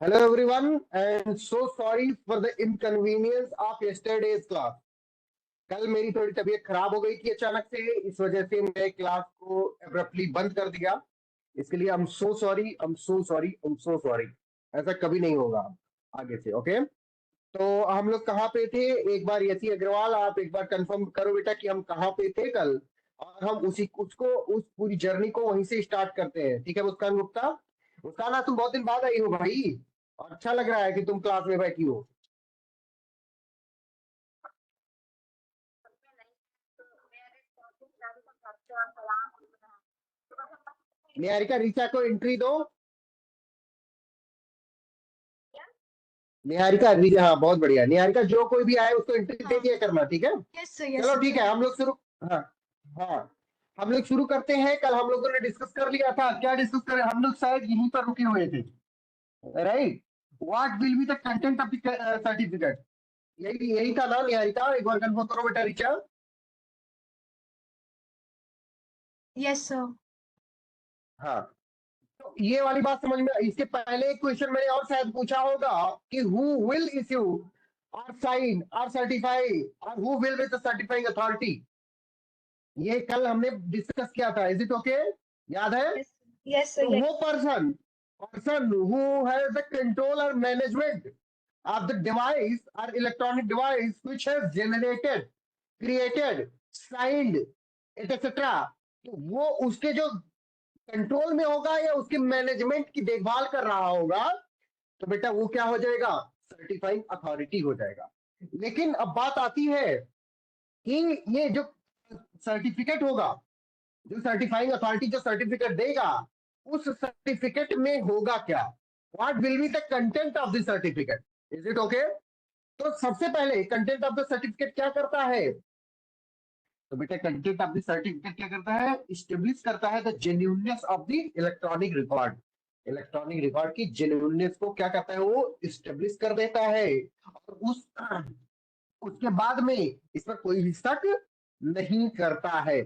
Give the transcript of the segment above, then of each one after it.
Hello everyone, and so sorry for the inconvenience of yesterday's class. कल मेरी थोड़ी तबीयत खराब हो गई थी अचानक से, इस वजह से मैं क्लास को एब्रप्टली बंद कर दिया। इसके लिए आई एम सो सॉरी। ऐसा कभी नहीं होगा आगे से। ओके, तो हम लोग कहाँ पे थे? एक बार यति अग्रवाल, आप एक बार कंफर्म करो बेटा कि हम कहाँ पे थे कल, और हम उस पूरी जर्नी को वहीं से स्टार्ट करते हैं। ठीक है मुस्कान गुप्ता? मुस्कान, आज तुम बहुत दिन बाद आई हो भाई, और अच्छा लग रहा है कि तुम क्लास में बैठी हो। निहारिका, ऋचा को एंट्री दो। निहारिका, हाँ बहुत बढ़िया। निहारिका, जो कोई भी आए उसको एंट्री दे दिया करना, ठीक है? यस सर, यस चलो सर। ठीक है, हम लोग शुरू। हाँ हाँ, हम लोग शुरू करते हैं। कल हम लोगों ने डिस्कस कर लिया था, क्या डिस्कस करें हम लोग? शायद यहीं पर रुके हुए थे, right? What will be the content of the certificate, यही यही था ना निहारिका? एक बार कन्फर्म करो बेटा ऋचा। Yes sir. हाँ, तो ये वाली बात समझ में। इसके पहले एक क्वेश्चन मैंने और शायद पूछा होगा कि हु विल इश्यू और साइन और सर्टिफाई, और who will be the certifying authority. ये कल हमने डिस्कस किया था, इज इट ओके? याद है? यस सर, तो वो person person who has the control और management of the device or electronic device which has generated, created, signed, etc. तो वो उसके जो कंट्रोल में होगा या उसके मैनेजमेंट की देखभाल कर रहा होगा, तो बेटा वो क्या हो जाएगा? सर्टिफाइंग अथॉरिटी हो जाएगा। लेकिन अब बात आती है कि ये जो सर्टिफिकेट होगा, जो सर्टिफाइंग अथॉरिटी जो सर्टिफिकेट देगा, उस सर्टिफिकेट में होगा क्या? What will be the content of the certificate? Is it okay? तो सबसे पहले कंटेंट ऑफ द सर्टिफिकेट क्या करता है? तो बेटा कंटेंट ऑफ द सर्टिफिकेट क्या करता है? स्टेब्लिश करता है the genuineness of the electronic record. Electronic record की जेन्युइननेस को क्या करता है? वो स्टेब्लिश कर देता है, और उसके बाद में इस पर कोई भी शक नहीं करता है।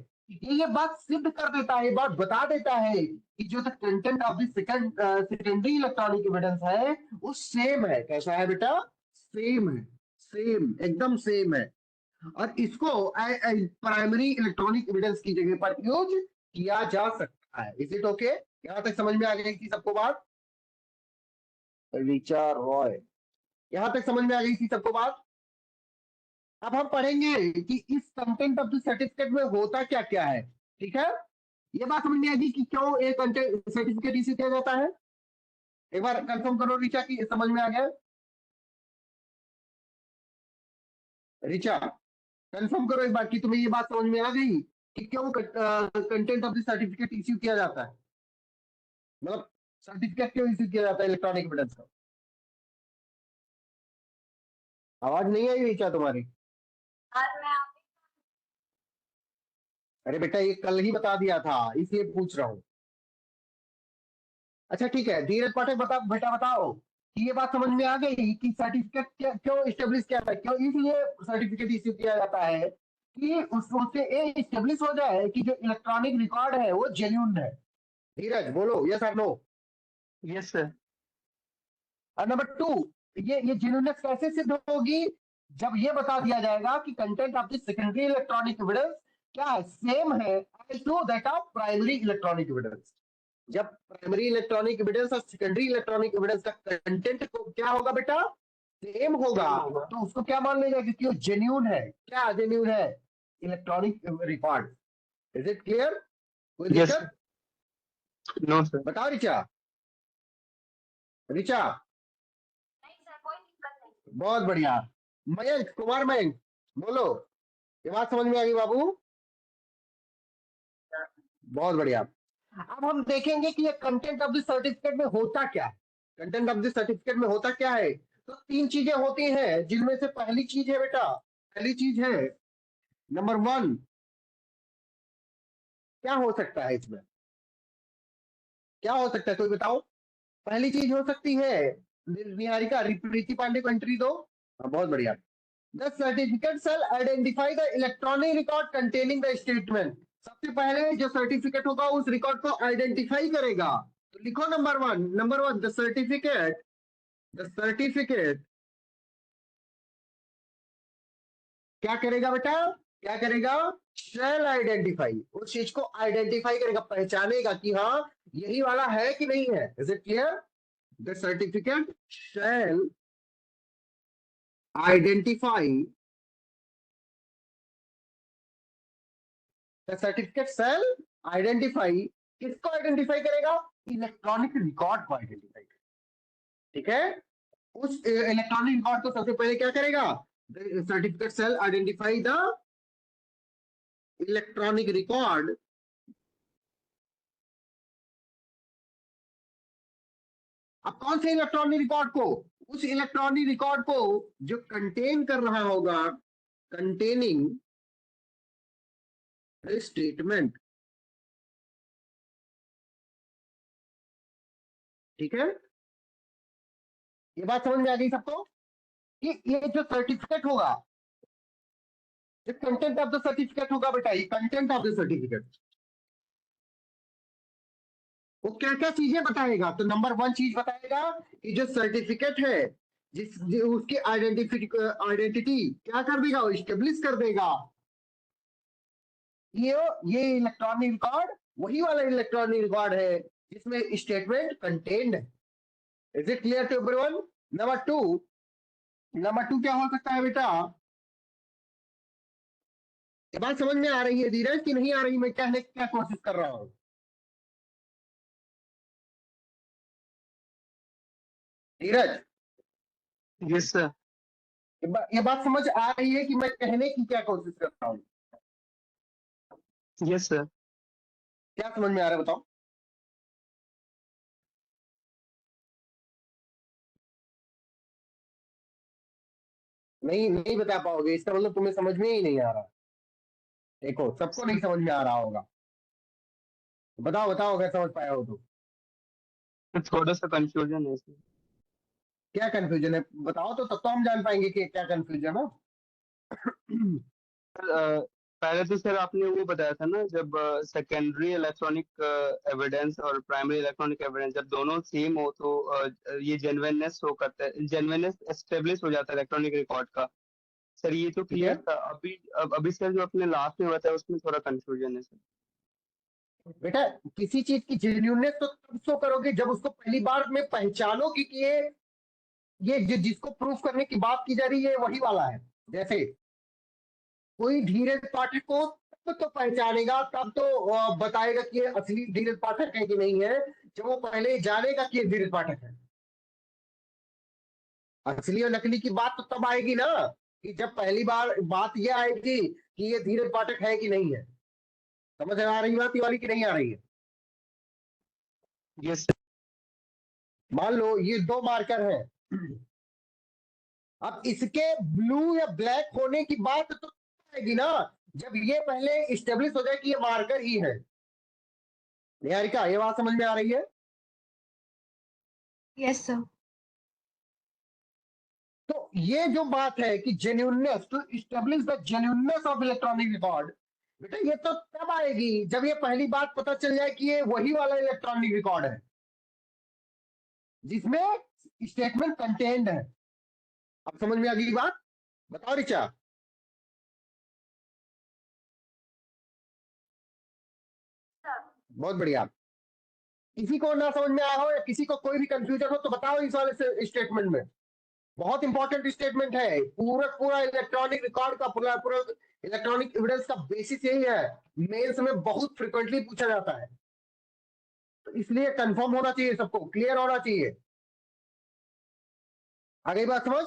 ये बात सिद्ध कर देता है, ये बात बता देता है कि जो the content of the secondary electronic evidence है वो सेम है। कैसा है बेटा? सेम है, सेम, एकदम सेम है। और इसको प्राइमरी इलेक्ट्रॉनिक एविडेंस की जगह पर यूज किया जा सकता है। Is it okay? यहां तक समझ में आ गई थी सबको बात? रिचा रॉय, यहां तक समझ में आ गई थी सबको बात? अब हम पढ़ेंगे कि इस कंटेंट ऑफ द सर्टिफिकेट में होता क्या क्या है। ठीक है, ये बात समझ में आएगी कि क्यों एक कंटेंट सर्टिफिकेट इश्यू किया जाता है। एक बार कंफर्म करो ऋचा की समझ में आ गया? ऋचा, कंफर्म करो एक बार कि तुम्हें ये बात समझ में आ गई कि क्यों content of the certificate issue किया जाता है, मतलब सर्टिफिकेट क्यों इश्यू किया जाता है इलेक्ट्रॉनिक एविडेंस का। आवाज नहीं आई ऋचा तुम्हारी? अरे बेटा, ये कल ही बता दिया था, इसलिए पूछ रहा हूँ। अच्छा ठीक है, धीरज पाठक बता बेटा, बताओ कि ये बात समझ में आ गई कि सर्टिफिकेट क्यों स्टेब्लिश किया था, क्यों इसलिए सर्टिफिकेट इश्यू किया जाता है कि उससे ये स्टेब्लिश हो जाए कि जो इलेक्ट्रॉनिक रिकॉर्ड है वो जेन्युइन है। धीरज बोलो, यस और नो? Yes sir. और नंबर टू, ये जेन्युइननेस कैसे सिद्ध होगी? जब ये बता दिया जाएगा कि content of the secondary electronic evidence क्या है? सेम है as to that of primary electronic evidence. जब प्राइमरी इलेक्ट्रॉनिक एविडेंस और सेकेंडरी इलेक्ट्रॉनिक एविडेंस का कंटेंट को क्या होगा बेटा? सेम होगा, तो उसको क्या मान लिया जाएगा कि वो जेन्युइन है। क्या जेन्युइन है? Electronic record. Is it clear? कोई यस दिक्कत? No sir. बताओ ऋचा। ऋचा, बहुत बढ़िया। मयंक, कुमार मयंक, बोलो, ये बात समझ में आ गई बाबू? बहुत बढ़िया। अब हम देखेंगे कि ये कंटेंट ऑफ द सर्टिफिकेट में होता क्या है। कंटेंट ऑफ द सर्टिफिकेट में होता क्या है? तो तीन चीजें होती हैं, जिनमें से पहली चीज है बेटा, पहली चीज है नंबर वन। क्या हो सकता है इसमें? क्या हो सकता है, कोई बताओ? पहली चीज हो सकती है, निहारिका प्रीति पांडे को एंट्री दो। हाँ, बहुत बढ़िया। The certificate shall identify the electronic record containing the statement. सबसे पहले जो सर्टिफिकेट होगा उस रिकॉर्ड को आइडेंटिफाई करेगा। तो लिखो number one, the certificate the certificate क्या करेगा बेटा, क्या करेगा, शैल आइडेंटिफाई, उस चीज को आइडेंटिफाई करेगा, पहचानेगा कि हाँ यही वाला है कि नहीं है। Is it clear? The certificate shall identify, the certificate shall identify, किसको आइडेंटिफाई करेगा, इलेक्ट्रॉनिक रिकॉर्ड को आइडेंटिफाई करेगा। ठीक है, उस इलेक्ट्रॉनिक रिकॉर्ड को सबसे पहले क्या करेगा, the certificate shall identify the electronic record, अब कौन से इलेक्ट्रॉनिक रिकॉर्ड को, उस इलेक्ट्रॉनिक रिकॉर्ड को जो कंटेन कर रहा होगा, कंटेनिंग स्टेटमेंट। ठीक है, ये बात समझ में आ गई सबको कि ये जो सर्टिफिकेट होगा, जो कंटेंट ऑफ द सर्टिफिकेट होगा बेटा, ये कंटेंट ऑफ द सर्टिफिकेट वो क्या क्या चीजें बताएगा, तो नंबर 1 चीज बताएगा कि जो सर्टिफिकेट है उसकी आइडेंटिटी क्या कर देगा, स्टेब्लिश कर देगा। ये इलेक्ट्रॉनिक रिकॉर्ड वही वाला इलेक्ट्रॉनिक रिकॉर्ड है जिसमें स्टेटमेंट कंटेन्ड है। Is it clear to everyone? Number 2 क्या हो सकता है बेटा, ये बात समझ में आ रही है धीरज कि नहीं आ रही, मैं कहने की क्या कोशिश कर रहा हूं? धीरज, यस सर। ये बात समझ आ रही है कि मैं कहने की क्या कोशिश कर रहा हूं? Yes sir. क्या समझ में आ रहा है बताओ? नहीं नहीं बता पाओगे, इसका मतलब तुम्हें समझ में ही नहीं आ रहा। देखो सबको नहीं समझ में आ रहा होगा, बताओ बताओ अगर समझ पाया हो तो। थोड़ा सा कंफ्यूजन है सर। क्या कंफ्यूजन है बताओ, तो तब तो हम जान पाएंगे कि क्या कंफ्यूजन है। पहले तो सर आपने वो बताया था ना, जब सेकेंडरी इलेक्ट्रॉनिक एविडेंस और प्राइमरी इलेक्ट्रॉनिक एविडेंस जब दोनों सेम हो तो ये जेन्युइननेस शो करता है, जेन्युइननेस एस्टेब्लिश हो जाता है इलेक्ट्रॉनिक रिकॉर्ड का। सर ये तो ठीक है क्लियर था। अभी सर जो आपने लास्ट में बताया उसमें थोड़ा कंफ्यूजन है सर। बेटा, किसी चीज की जेन्युइननेस तो तब शो करोगे जब उसको पहली बार में पहचानोगे कि ये जिसको प्रूफ करने की बात की जा रही है वही वाला है। जैसे कोई धीरज पाठक को तब तो पहचानेगा, तब तो बताएगा कि ये असली धीरज पाठक है कि नहीं है, जब वो पहले जानेगा कि ये धीरज पाठक है। असली और नकली की बात तो तब आएगी ना कि जब पहली बार बात ये आएगी कि ये धीरज पाठक है कि नहीं है। समझ आ रही बात ये वाली कि नहीं आ रही है? यस मान लो ये 2 मार्कर है, अब इसके ब्लू या ब्लैक होने की बात तो आएगी ना जब ये पहले स्टेब्लिश हो जाए कि ये मार्कर ही है। निहारिका ये बात समझ में आ रही है? Yes, sir. तो ये जो बात है कि genuineness, to establish the genuineness of electronic record, बेटा ये तो तब आएगी जब ये पहली बात पता चल जाए कि ये वही वाला इलेक्ट्रॉनिक रिकॉर्ड है जिसमें स्टेटमेंट कंटेन्ड है। अब समझ में आ गई बात? बताओ रिचा। बहुत बढ़िया। किसी को ना समझ में आया हो या किसी को कोई भी कंफ्यूजन हो तो बताओ इस वाले स्टेटमेंट में। बहुत इंपॉर्टेंट स्टेटमेंट है, पूरा पूरा इलेक्ट्रॉनिक रिकॉर्ड का, पूरा पूरा इलेक्ट्रॉनिक एविडेंस का बेसिस यही है, मेल्स में बहुत फ्रिक्वेंटली पूछा जाता है, तो इसलिए कंफर्म होना चाहिए, सबको क्लियर होना चाहिए। आगे बात समझ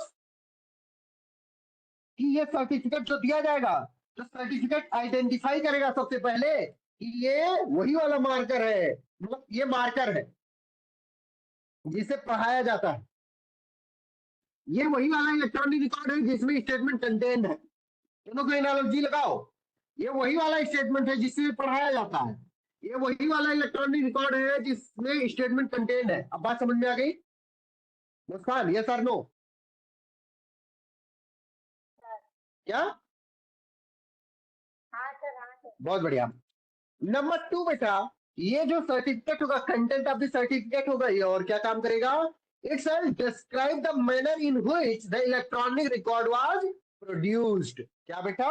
कि ये सर्टिफिकेट जो दिया जाएगा, तो सर्टिफिकेट आइडेंटिफाई करेगा सबसे पहले कि ये वही वाला मार्कर है, मतलब ये मार्कर है जिसे पढ़ाया जाता है, ये वही वाला इलेक्ट्रॉनिक रिकॉर्ड है जिसमें स्टेटमेंट कंटेन्ड है। दोनों को एनालॉजी लगाओ, ये वही वाला स्टेटमेंट है जिससे पढ़ाया जाता है, ये वही वाला इलेक्ट्रॉनिक रिकॉर्ड है जिसमें स्टेटमेंट कंटेन्ड है। अब बात समझ में आ गई मुस्कान, यस और नो? क्या? बहुत बढ़िया। नंबर 2 बेटा, ये जो सर्टिफिकेट होगा, कंटेंट ऑफ द सर्टिफिकेट होगा, ये और क्या काम करेगा, It shall describe the manner in which the electronic record was produced. क्या बेटा?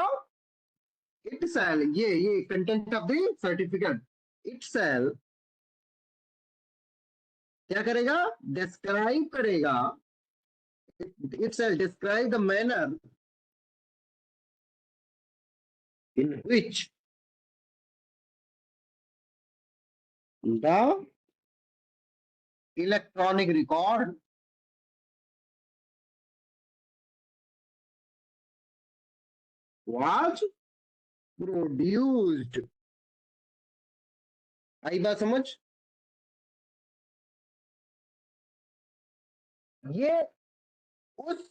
It shall, ये content of the certificate. It shall क्या करेगा? Describe करेगा. It shall describe the manner in which the electronic record was produced. आई बात समझ? ये उस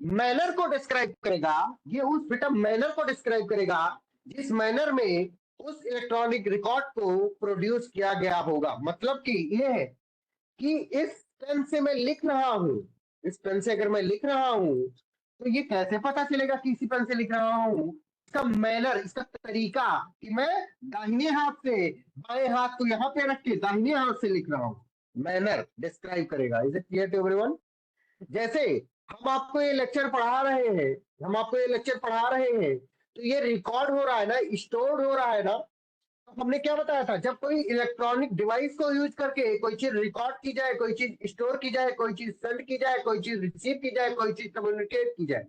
मैनर को डिस्क्राइब करेगा, ये उस बेटा मैनर को डिस्क्राइब करेगा जिस मैनर में उस इलेक्ट्रॉनिक रिकॉर्ड को प्रोड्यूस किया गया होगा। मतलब कि ये है कि इस पेन से मैं लिख रहा हूं, इस पेन से अगर मैं लिख रहा हूं तो ये कैसे पता चलेगा कि इसी पेन से लिख रहा हूं? इसका मैनर, इसका तरीका कि मैं दाहिने हाथ से बाएं हाथ को यहां पे रख के दाहिने हाथ से लिख रहा हूं, मैनर डिस्क्राइब करेगा। Is it clear to everyone? जैसे हम आपको ये लेक्चर पढ़ा रहे हैं, हम आपको ये लेक्चर पढ़ा रहे हैं, तो ये रिकॉर्ड हो रहा है ना, स्टोर हो रहा है ना। तो हमने क्या बताया था, जब कोई इलेक्ट्रॉनिक डिवाइस को यूज करके कोई चीज रिकॉर्ड की जाए, कोई चीज स्टोर की जाए, कोई चीज सेंड की जाए, कोई चीज रिसीव की जाए, कोई चीज कम्युनिकेट की जाए,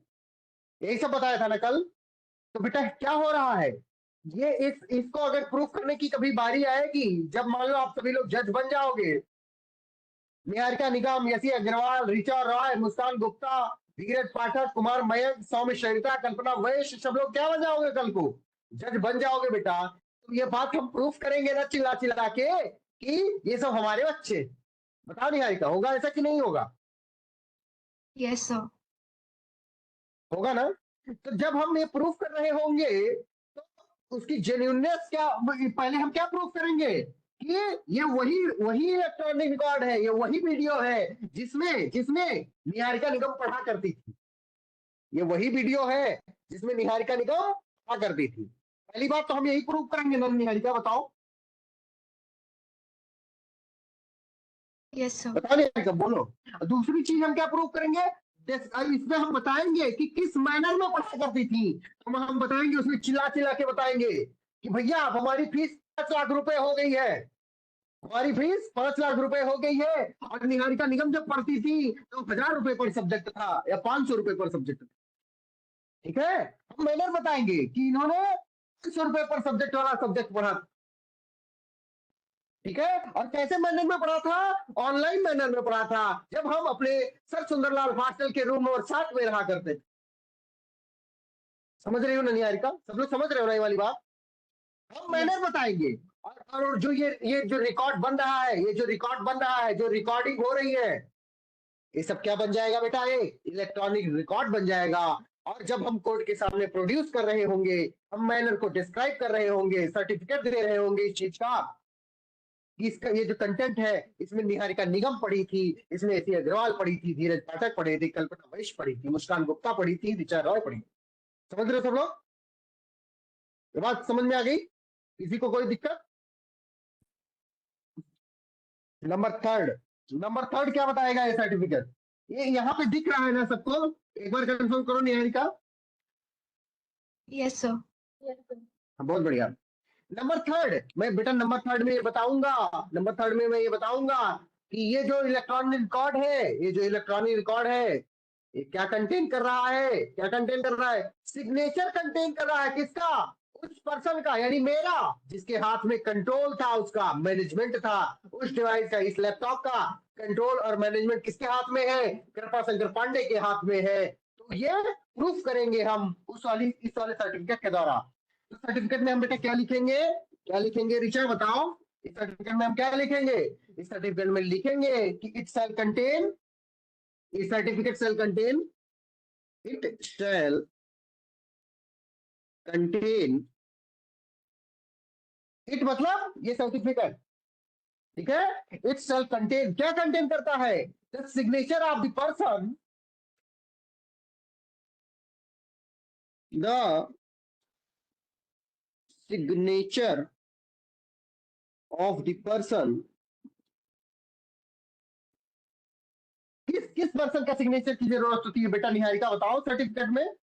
यही सब बताया था ना कल। तो बेटा क्या हो रहा है, ये इसको अगर प्रूफ करने की कभी बारी आएगी, जब मान लो आप सभी लोग जज बन जाओगे, निहारिका निगम, यशी अग्रवाल, ऋचा रॉय, मुस्कान गुप्ता, धीरज पाठक, कुमार मयंक, सौम्य शरिता, कल्पना वैश्य, सब लोग क्या बन जाओगे कल को? जज बन जाओगे बेटा। तो ये बात हम प्रूफ करेंगे ना चिल्ला चिल्ला के कि ये सब हमारे बच्चे। बताओ निहारिका, होगा ऐसा कि नहीं होगा? Yes, sir. होगा ना? तो जब हम ये प्रूफ कर रहे होंगे तो उसकी जेन्युइननेस क्या, पहले हम क्या प्रूफ करेंगे कि ये वही वही इलेक्ट्रॉनिक रिकॉर्ड है, ये वही वीडियो है जिसमें जिसमें निहारिका निगम पढ़ा करती थी। ये वही वीडियो है जिसमें निहारिका निगम पढ़ा करती थी। पहली बात तो हम यही प्रूफ करेंगे ना निहारिका, बताओ? Yes, sir. बताओ निहारिका, बोलो। दूसरी चीज हम क्या प्रूफ करेंगे, इसमें हम बताएंगे कि किस मैनर में पढ़ा करती थी। तो हम बताएंगे, उसमें चिल्ला चिल्ला के बताएंगे कि भैया अब हमारी फीस 5 लाख रुपए हो गई है, हमारी फीस 5 लाख रुपए हो गई है। और निहारिका निगम जब पढ़ती थी तो 1000 रुपए पर सब्जेक्ट था या 500 रुपए पर सब्जेक्ट था। ठीक है, हम मैनर बताएंगे कि इन्होंने 500 रुपए पर सब्जेक्ट वाला सब्जेक्ट पढ़ा। ठीक है, और कैसे मैनर में पढ़ा था? ऑनलाइन मैनर में पढ़ा था, जब हम अपने सर सुंदरलाल हॉस्टल के रूम नंबर 7 में रहा करते थे। समझ रही हो ना निहारिका? सब लोग समझ रहे हो ना ये वाली बात? हम मैनर Yes. बताएंगे। और जो ये जो रिकॉर्ड बन रहा है, ये जो रिकॉर्ड बन रहा है, जो रिकॉर्डिंग हो रही है, ये सब क्या बन जाएगा बेटा? ये इलेक्ट्रॉनिक रिकॉर्ड बन जाएगा। और जब हम कोर्ट के सामने प्रोड्यूस कर रहे होंगे, हम मैनर को डिस्क्राइब कर रहे होंगे, सर्टिफिकेट दे रहे होंगे इस चीज का कि इसका ये जो कंटेंट है, इसमें निहारिका निगम पढ़ी थी, इसमें एसी अग्रवाल पढ़ी थी, धीरज पाठक पढ़े थे, कल्पना वैश्य पढ़ी थी, मुस्कान गुप्ता पढ़ी थी, ऋचा रॉय पढ़ी थी। समझ रहे हो सब लोग? ये बात समझ में आ गई? किसी को कोई दिक्कत? नंबर थर्ड क्या बताएगा ये सर्टिफिकेट? ये यहाँ पे दिख रहा है ना सबको? एक बार कंफर्म करो निहारिका। Yes, sir. बहुत बढ़िया। नंबर थर्ड, मैं बेटा नंबर थर्ड में ये बताऊंगा, नंबर थर्ड में मैं ये बताऊंगा कि ये जो इलेक्ट्रॉनिक रिकॉर्ड है, ये जो इलेक्ट्रॉनिक रिकॉर्ड है, ये क्या कंटेन कर रहा है? क्या कंटेन कर रहा है? सिग्नेचर कंटेन कर रहा है। किसका? उस पर्सन का, यानी मेरा, जिसके हाथ में कंट्रोल था, उसका मैनेजमेंट था, उस डिवाइस का, इस लैपटॉप का कंट्रोल और मैनेजमेंट किसके हाथ में है? कृपा शंकर पांडे के हाथ में है। तो ये प्रूफ करेंगे हम इस वाले सर्टिफिकेट के द्वारा। तो सर्टिफिकेट में हम बेटा क्या लिखेंगे? क्या लिखेंगे ऋचा, बताओ? इस सर्टिफिकेट में हम क्या लिखेंगे? इस सर्टिफिकेट में लिखेंगे कि इट शैल कंटेन, इस certificate shall contain, it shall contain, it मतलब ये सर्टिफिकेट, ठीक है? इट शैल कंटेन, क्या कंटेन करता है? The signature of the person, the signature of the person किस पर्सन का सिग्नेचर की जरूरत होती है बेटा निहारिका, बताओ सर्टिफिकेट में,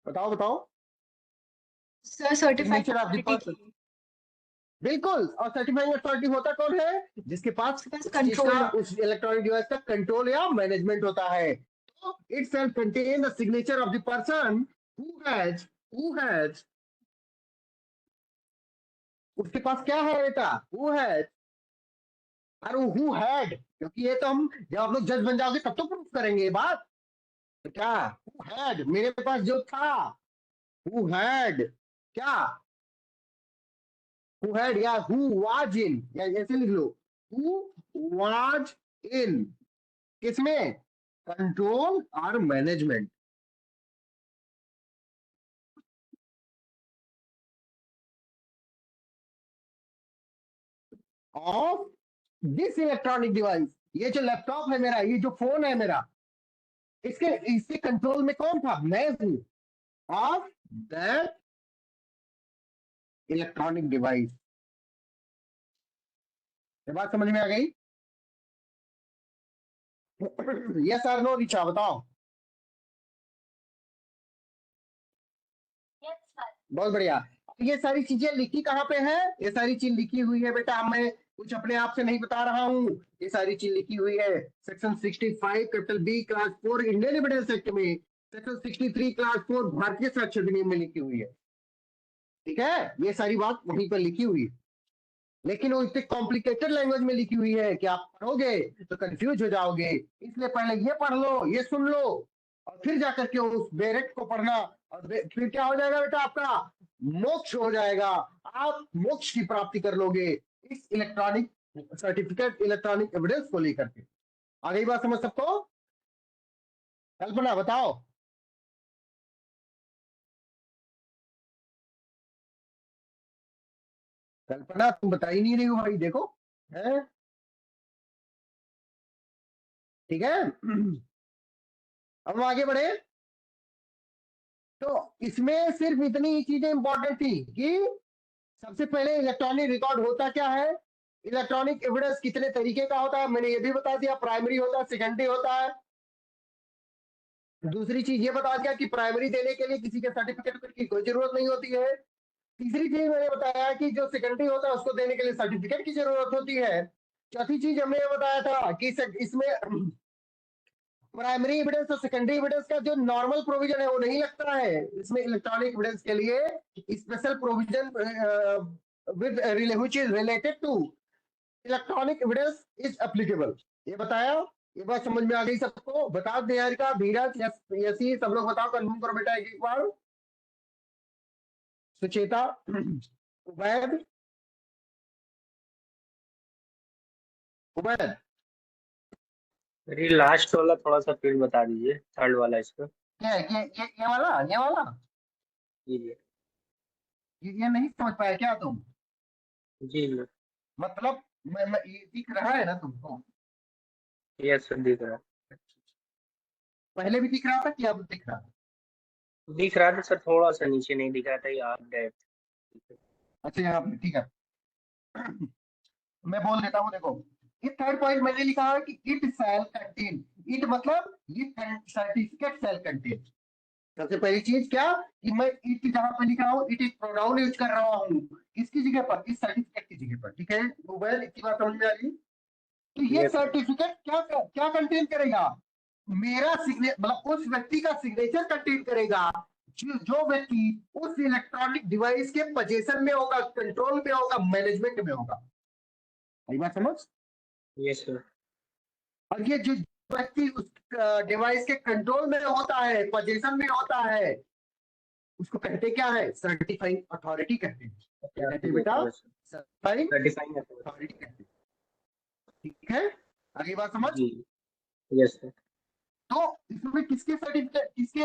बताओ बताओ। Sir certified signature of the authority person, की, बिल्कुल। और सर्टिफाइंग अथॉरिटी होता कौन है? जिसके पास उसके पास उस चीज कंट्रोल का, हो। उस इलेक्ट्रॉनिक डिवाइस का कंट्रोल या मैनेजमेंट होता है। तो it self contain the signature of the person who has उसके पास क्या है बेटा? हु हैज, और हु हैड, क्योंकि ये तो हम जब आप लोग जज बन जाओगे तब तो प्रूफ करेंगे ये बात। तो क्या हु हैड, मेरे पास जो था, हु हैड क्या, हु हैड या हु वाज इन, या ऐसे लिख लो, हु वाज इन किसमें? कंट्रोल और management of this electronic device. ये जो लैपटॉप है मेरा, ये जो फोन है मेरा, इसके इसके कंट्रोल में कौन था? मैं हूं, ऑफ दैट इलेक्ट्रॉनिक डिवाइस। ये बात समझ में आ गई? यस और नो रिचा, बताओ। बहुत बढ़िया। ये सारी चीजें लिखी कहाँ पे है? ये सारी चीज लिखी हुई है बेटा, मैं कुछ अपने आप से नहीं बता रहा हूँ, ये सारी चीज लिखी हुई है section 65 capital B class 4 Indian evidence act में, सेक्शन 63 क्लास 4 भारतीय साक्ष्य अधिनियम में लिखी हुई है। ठीक है, ये सारी बात वहीं पर लिखी हुई है, लेकिन वो इतने कॉम्प्लिकेटेड लैंग्वेज में लिखी हुई है कि आप पढ़ोगे तो कंफ्यूज हो जाओगे। इसलिए पहले ये पढ़ लो, ये सुन लो, और फिर जाकर के उस बेरेट को पढ़ना, और फिर क्या हो जाएगा बेटा? आपका मोक्ष हो जाएगा, आप मोक्ष की प्राप्ति कर लोगे इस इलेक्ट्रॉनिक सर्टिफिकेट, इलेक्ट्रॉनिक एविडेंस को लेकर के। आ गई बात समझ सबको? कल्पना बताओ। कल्पना तुम बता ही नहीं रही हो भाई, देखो है। ठीक है, अब हम आगे बढ़े। तो इसमें सिर्फ इतनी ही चीजें इंपॉर्टेंट थी कि सबसे पहले इलेक्ट्रॉनिक रिकॉर्ड होता क्या है, इलेक्ट्रॉनिक एविडेंस कितने तरीके का होता है, मैंने ये भी बता दिया, प्राइमरी होता है, सेकेंडरी होता है। दूसरी चीज ये बता दिया कि प्राइमरी देने के लिए किसी के सर्टिफिकेट की कोई जरूरत नहीं होती है। तीसरी चीज मैंने बताया कि जो सेकेंडरी होता है उसको देने के लिए सर्टिफिकेट की जरूरत होती है। चौथी चीज हमने ये बताया था कि इसमें प्राइमरी एविडेंस और सेकेंडरी एविडेंस का जो नॉर्मल प्रोविजन है वो नहीं लगता है, इसमें इलेक्ट्रॉनिक एविडेंस के लिए special provision with which is related to electronic evidence is applicable. ये बताया, ये बात समझ में आ गई सबको? बता दे यार का धीरज, यसी सब लोग बताओ, कंफर्म करो बेटा एक एक बार। सुचेता, उबैद, उबैद अरे लास्ट वाला थोड़ा सा फिर बता दीजिए, थर्ड वाला इसका। क्या है? ये वाला, ये वाला, जी जी। ये नहीं समझ पाया क्या तुम? जी जी। मतलब ये दिख रहा है ना तुमको? यस सर, दिख रहा पहले भी दिख रहा था कि अब दिख रहा है? दिख रहा था सर, थोड़ा सा नीचे नहीं दिख रहा था, ये आप गए थे। अच्छा यहाँ पे ठीक है, मैं बोल देता हूँ, देखो ये थर्ड पॉइंट मैंने लिखा है कि इट सेल कंटेन, इट मतलब ये सर्टिफिकेट सेल कंटेन। सबसे पहली चीज क्या कि मैं इट जहां पे लिख रहा हूँ, इट एक प्रोनाउन यूज कर रहा हूँ, किसकी जगह पर? इस सर्टिफिकेट की जगह पर। ठीक है मोबाइल, इतनी बात समझ में आ गई? तो ये यस सर। सर्टिफिकेट क्या क्या कंटेन करेगा? मेरा सिग्नेचर, मतलब उस व्यक्ति का सिग्नेचर कंटेन करेगा जो व्यक्ति उस इलेक्ट्रॉनिक डिवाइस के पोजीशन में होगा, कंट्रोल में होगा, मैनेजमेंट में होगा। सही बात समझ? Yes sir. और ये जो व्यक्ति उस डिवाइस के कंट्रोल में होता है, पोजीशन में होता है, उसको कहते क्या है? सर्टिफाइंग अथॉरिटी कहते हैं। क्या कहते हैं बेटा? सर्टिफाइंग सर्टिफाइंग अथॉरिटी कहते हैं। ठीक है, आगे बात समझ? जी। Yes sir. तो इसमें किसके सर्टिफिकेट, किसके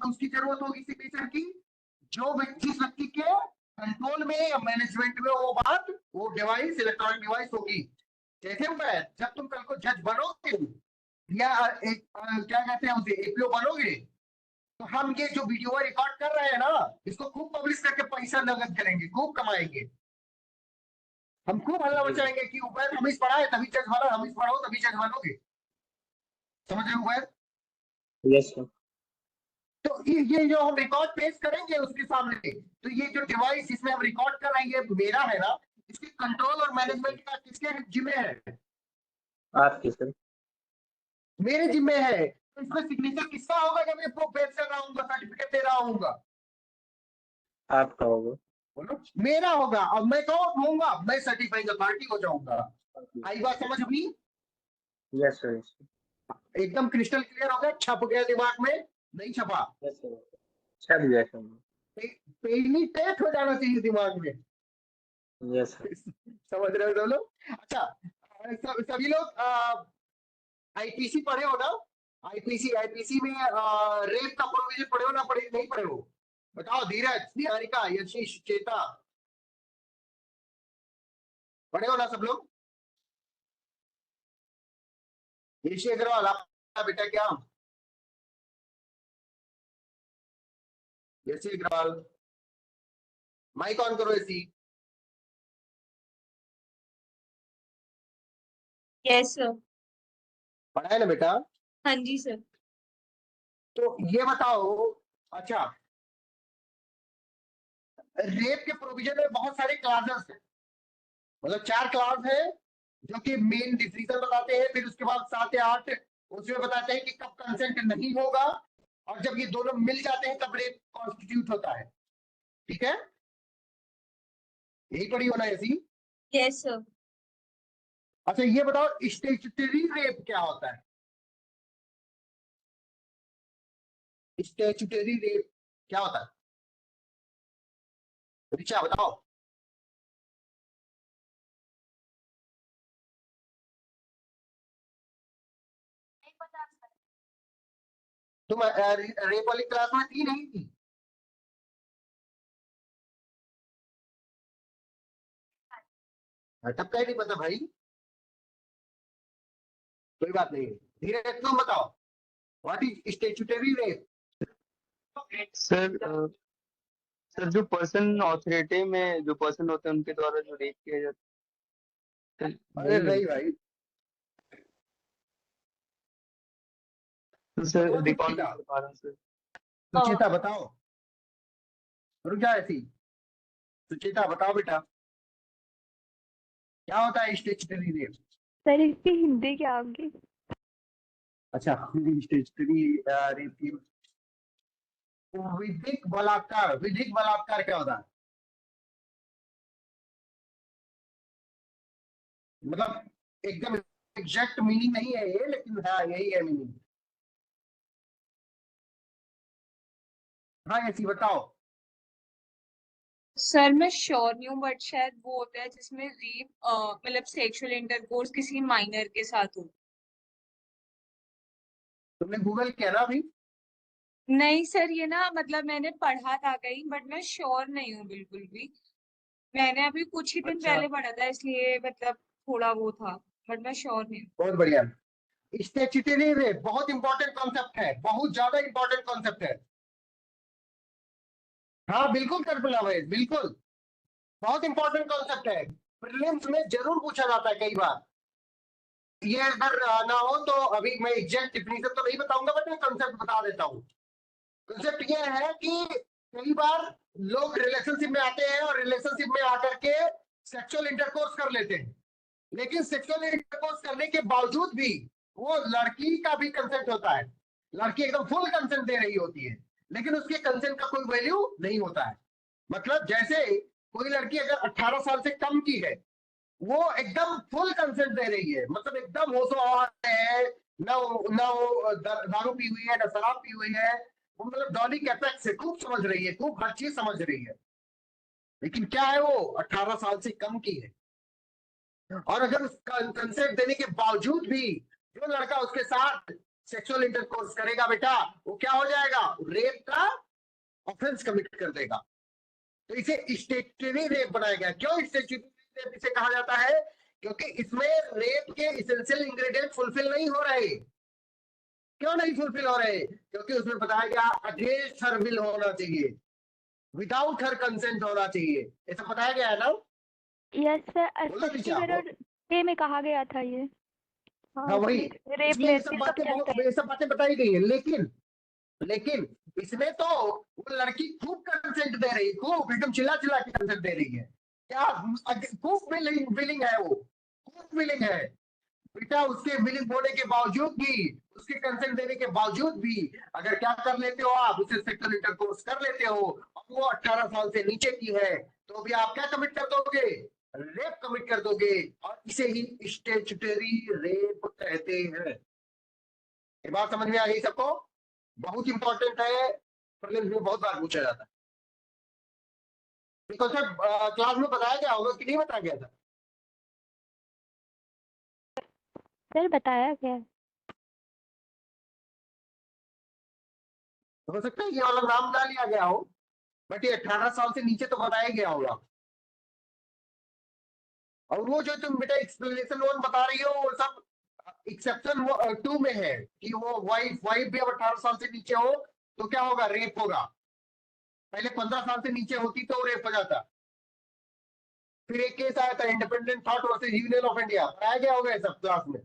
उसकी जरूरत होगी सिग्नेचर की? जो व्यक्ति, जिस व्यक्ति के कंट्रोल में या मैनेजमेंट में वो बात, वो डिवाइस, इलेक्ट्रॉनिक डिवाइस होगी। जैसे मैं, जब तुम कल को जज बनोगे या एक क्या कहते हैं उसे, एपीओ बनोगे, तो हम ये जो वीडियो रिकॉर्ड कर रहे हैं ना, इसको खूब पब्लिश करके पैसा नगद करेंगे, खूब कमाएंगे। हम खूब हल्ला जी जी। मचाएंगे कि उबैद हमीज पढ़ा है तभी जज बना, हमीज पढ़ाओ तभी जज बनोगे। समझ रहे हो? Yes sir. तो ये जो हम रिकॉर्ड पेश करेंगे उसके सामने, तो ये जो डिवाइस इसमें हम रिकॉर्ड कर रहे हैं ये मेरा है ना, इसके कंट्रोल और मैनेजमेंट का किसके जिम्मे है? आपके सर। मेरे जिम्मे है। तो इसमें सिग्नेचर किसका होगा जब मैं प्रूफ पेश कर रहा हूँ, सर्टिफिकेट दे रहा हूँ? आपका होगा। बोलो मेरा होगा। अब मैं कौन होऊंगा? मैं सर्टिफाइंग अथॉरिटी हो जाऊंगा। आई बात समझ अभी? यस सर, यस एकदम क्रिस्टल क्लियर हो गया? छप गया दिमाग में? नहीं छपा? सर। छप गया सर। पेनिट्रेट हो जाना चाहिए दिमाग में। Yes sir. समझ रहे हो सब लोग? अच्छा, सभी लोग आईपीसी पढ़े हो ना? आईपीसी में रेप का प्रोविजन पढ़े हो ना? पढ़े नहीं पढ़े हो? बताओ धीरज, निहारिका, यशीश, चेता, पढ़े हो ना सब लोग? ऋषि अग्रवाल आपका बेटा क्या? ऋषि अग्रवाल माइक ऑन करो। ऐसी यस सर। पढ़ा है ना बेटा? हाँ जी सर। तो ये बताओ, अच्छा, रेप के प्रोविजन में बहुत सारे क्लासेस हैं, मतलब 4 क्लास है जो कि मेन डिफिनीशन बताते हैं, फिर उसके बाद 7 या 8 उसमें बताते हैं कि कब कंसेंट नहीं होगा, और जब ये दोनों मिल जाते हैं तब रेप कॉन्स्टिट्यूट होता है। ठीक है, यही पढ़ी होना ऐसी? Yes sir. अच्छा ये बताओ, स्टैट्यूटरी रेप क्या होता है? स्टैट्यूटरी रेप क्या होता है? ऋचा बताओ। तुम रेप वाली क्लास में थी नहीं थी? तब कहीं नहीं पता भाई, कोई बात नहीं। धीरे तुम बताओ, what is statutory rape? Sir sir जो पर्सन ऑथोरिटी में जो पर्सन होते हैं उनके द्वारा जो रेप किया जाता है, अरे नहीं भाई, तो सर बताओ रिकॉल नहीं सुचिता। कर पा रहा हूँ सर। सुचिता बताओ, रुक जा ऐसी। सुचिता बताओ बेटा, क्या होता है स्टैट्यूटरी रेप? सर इसकी हिंदी क्या होगी? अच्छा, स्टैट्यूटरी रेप की विधिक बलात्कार। विधिक बलात्कार क्या होता है? मतलब एकदम एग्जैक्ट मीनिंग नहीं है ये, लेकिन हाँ यही है मीनिंग। हाँ ऐसी बताओ। सर मैं श्योर नहीं हूँ बट शायद वो होता है जिसमें रेप मतलब सेक्सुअल इंटरकोर्स किसी माइनर के साथ हो। तुमने गूगल किया ना अभी? नहीं सर, ये ना मतलब मैंने पढ़ा था कहीं बट मैं श्योर नहीं हूँ बिल्कुल भी। मैंने अभी कुछ ही दिन अच्छा, पहले पढ़ा था इसलिए मतलब थोड़ा वो था, बट मैं श्योर नहीं हूँ। बहुत बढ़िया। स्टैट्यूटरी रेप बहुत इंपॉर्टेंट कॉन्सेप्ट है, बहुत ज्यादा इंपॉर्टेंट कॉन्सेप्ट है। हाँ बिल्कुल कल्पना भाई, बिल्कुल बहुत इंपॉर्टेंट कॉन्सेप्ट है। प्रीलिम्स में जरूर पूछा जाता है कई बार। ये अगर ना हो तो अभी मैं एग्जैक्ट डिफिनीशन तो नहीं बताऊंगा, बट मैं कंसेप्ट बता देता हूँ। कंसेप्ट ये है कि कई बार लोग रिलेशनशिप में आते हैं और रिलेशनशिप में आकर के सेक्सुअल इंटरकोर्स कर लेते हैं, लेकिन सेक्सुअल इंटरकोर्स करने के बावजूद भी वो लड़की का भी कंसेंट होता है। लड़की एकदम फुल कंसेंट दे रही होती है, लेकिन उसके कंसेंट का कोई वैल्यू नहीं होता है। मतलब जैसे कोई लड़की अगर 18 साल से कम की है, वो एकदम फुल कंसेंट दे रही है, मतलब एकदम होशो हवास है, ना वो दारू पी हुई है, ना शराब पी हुई है, वो मतलब डॉली कैपेक्स से खूब समझ रही है, खूब हर चीज समझ रही है, लेकिन क्या है वो 18 साल से कम की है। और अगर उसका कंसेंट देने के बावजूद भी जो लड़का उसके साथ सेक्सुअल इंटरकोर्स करेगा बेटा, वो क्या हो जाएगा? रेप का ऑफेंस कमिट कर देगा। तो इसे स्टैट्यूटरी रेप बनाया गया। क्यों स्टैट्यूटरी रेप इसे कहा जाता है? क्योंकि इसमें रेप के इसेंशियल इंग्रेडिएंट फुलफिल नहीं हो रहे। क्यों नहीं फुलफिल हो रहे? क्योंकि उसमें बताया गया अगेंस्ट हर विल होना चाहिए, विदाउट हर कंसेंट होना चाहिए, ऐसा बताया गया है ना? यस सर, बोलो स्पष्टीकरण ऋचा। 6 में कहा गया था ये। हाँ वही, रेप इसमें ये सब लेते तो बातें क्या बहुत, करें? ये सब बातें बताई गई है, लेकिन लेकिन इसमें तो वो लड़की खूब कंसेंट दे रही है, खूब एकदम चिल्ला चिल्ला के कंसेंट दे रही है, क्या खूब विलिंग विलिंग है वो, खूब विलिंग है बेटा। उसके विलिंग होने के बावजूद भी, उसके कंसेंट देने के बावजूद भी अगर क्या कर लेते हो आप, उसे सेक्सुअल इंटरकोर्स कर लेते हो और वो 18 साल से नीचे की है, तो भी आप क्या कमिट कर दोगे? रेप कमिट कर दोगे, और इसे ही स्टैट्यूटरी रेप कहते हैं। ये बात समझ में आ गई सबको? बहुत इंपॉर्टेंट है, प्रीलिम्स में बहुत बार पूछा जाता है। ये कॉन्सेप्ट क्लास में बताया गया होगा कि नहीं बताया गया था? सर बताया क्या है? हो सकता है ये वाला नाम ना लिया गया हो, बट ये 18 साल से नीचे तो बताया गया होगा। और वो जो तुम बेटा एक्सप्लेनेशन वन बता रही हो, वो सब एक्सेप्शन 2 में है कि वो वाइफ वाइफ भी अब 18 साल से नीचे हो तो क्या होगा? रेप होगा। पहले 15 साल से नीचे होती तो रेप हो जाता। फिर एक केस आया था independent thought versus union of India, पढ़ाया गया होगा ये सब क्लास में।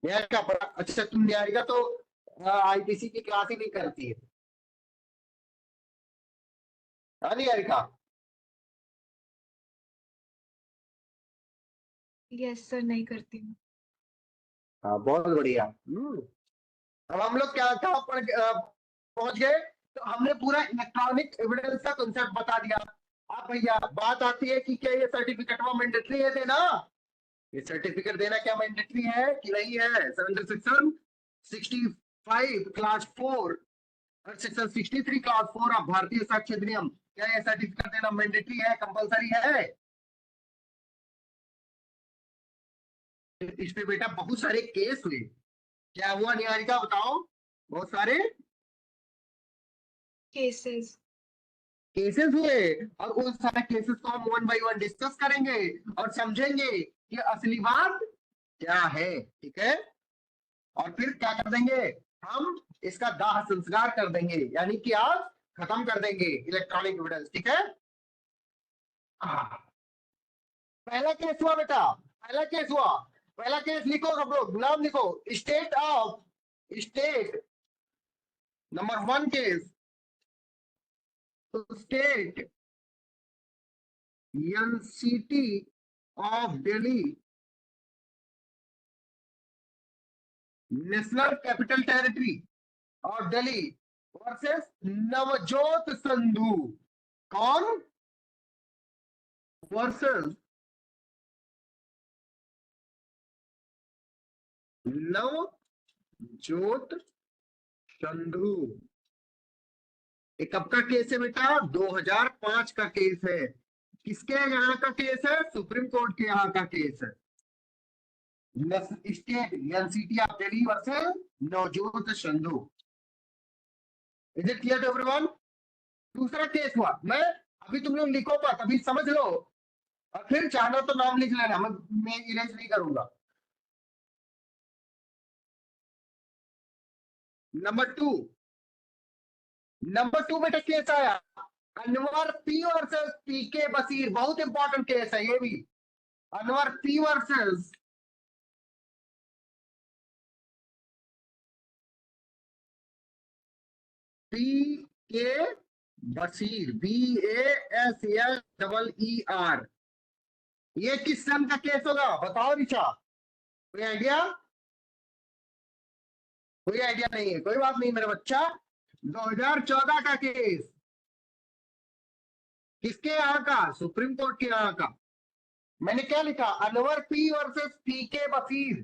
निहारिका पढ़ा? अच्छा, तुम निहारिका तो आईपीसी की क्लास ही नहीं करती है। हाँ निहारिका? यस सर, नहीं करती हूँ। हाँ बहुत बढ़िया। अब हम लोग क्या कहाँ पर पहुंच गए? तो हमने पूरा इलेक्ट्रॉनिक एविडेंस का कंसेप्ट बता दिया। अब भैया बात आती है कि क्या ये सर्टिफिकेट मैंडेटरी है देना? ये सर्टिफिकेट देना क्या मैंडेटरी है कि नहीं है? अंडर सेक्शन 65 क्लास 4 और सेक्शन 63 क्लास 4 ऑफ भारतीय साक्ष्य अधिनियम, क्या ये सर्टिफिकेट देना मैंडेटरी है, कंपलसरी है? इस पे बेटा बहुत सारे केस हुए। क्या हुआ निहारिका बताओ? बहुत सारे केसेस। केसेस हुए, और उन सारे केसेस को हम वन बाय वन डिस्कस करेंगे और समझेंगे कि असली बात क्या है। ठीक है? और फिर क्या कर देंगे? हम इसका दाह संस्कार कर देंगे, यानी कि आज खत्म कर देंगे इलेक्ट्रॉनिक एविडेंस। ठीक है? पहला केस हुआ बेटा, पहला केस हुआ। पहला केस लिखो सब लोग, नाम लिखो। State number 1 case, state NCT of Delhi, national capital territory और दिल्ली वर्सेस नवजोत संधू। कौन वर्सेस नवजोत संधू? ये कब का केस है बेटा? 2005 का केस है। किसके यहाँ का केस है? सुप्रीम कोर्ट के यहाँ का केस है। State NCT of Delhi versus Navjot Sandhu. Is it clear to everyone? दूसरा केस हुआ, मैं अभी तुम लोग लिखो मत, अभी समझ लो और फिर चाहना तो नाम लिख लेना, मैं इरेज नहीं करूंगा। नंबर टू बेटा केस आया अनवर पी वर्सेस पी के बशीर। बहुत इंपॉर्टेंट केस है ये भी। अनवर पी वर्सेस पी के बशीर, BASHER। ये किस सन का केस होगा बताओ रिचा? कोई आइडिया? कोई आइडिया नहीं है, कोई बात नहीं मेरा बच्चा। 2014 का केस। किसके यहाँ का? सुप्रीम कोर्ट के यहाँ का। मैंने क्या लिखा? अनवर पी वर्सेस पी के बशीर।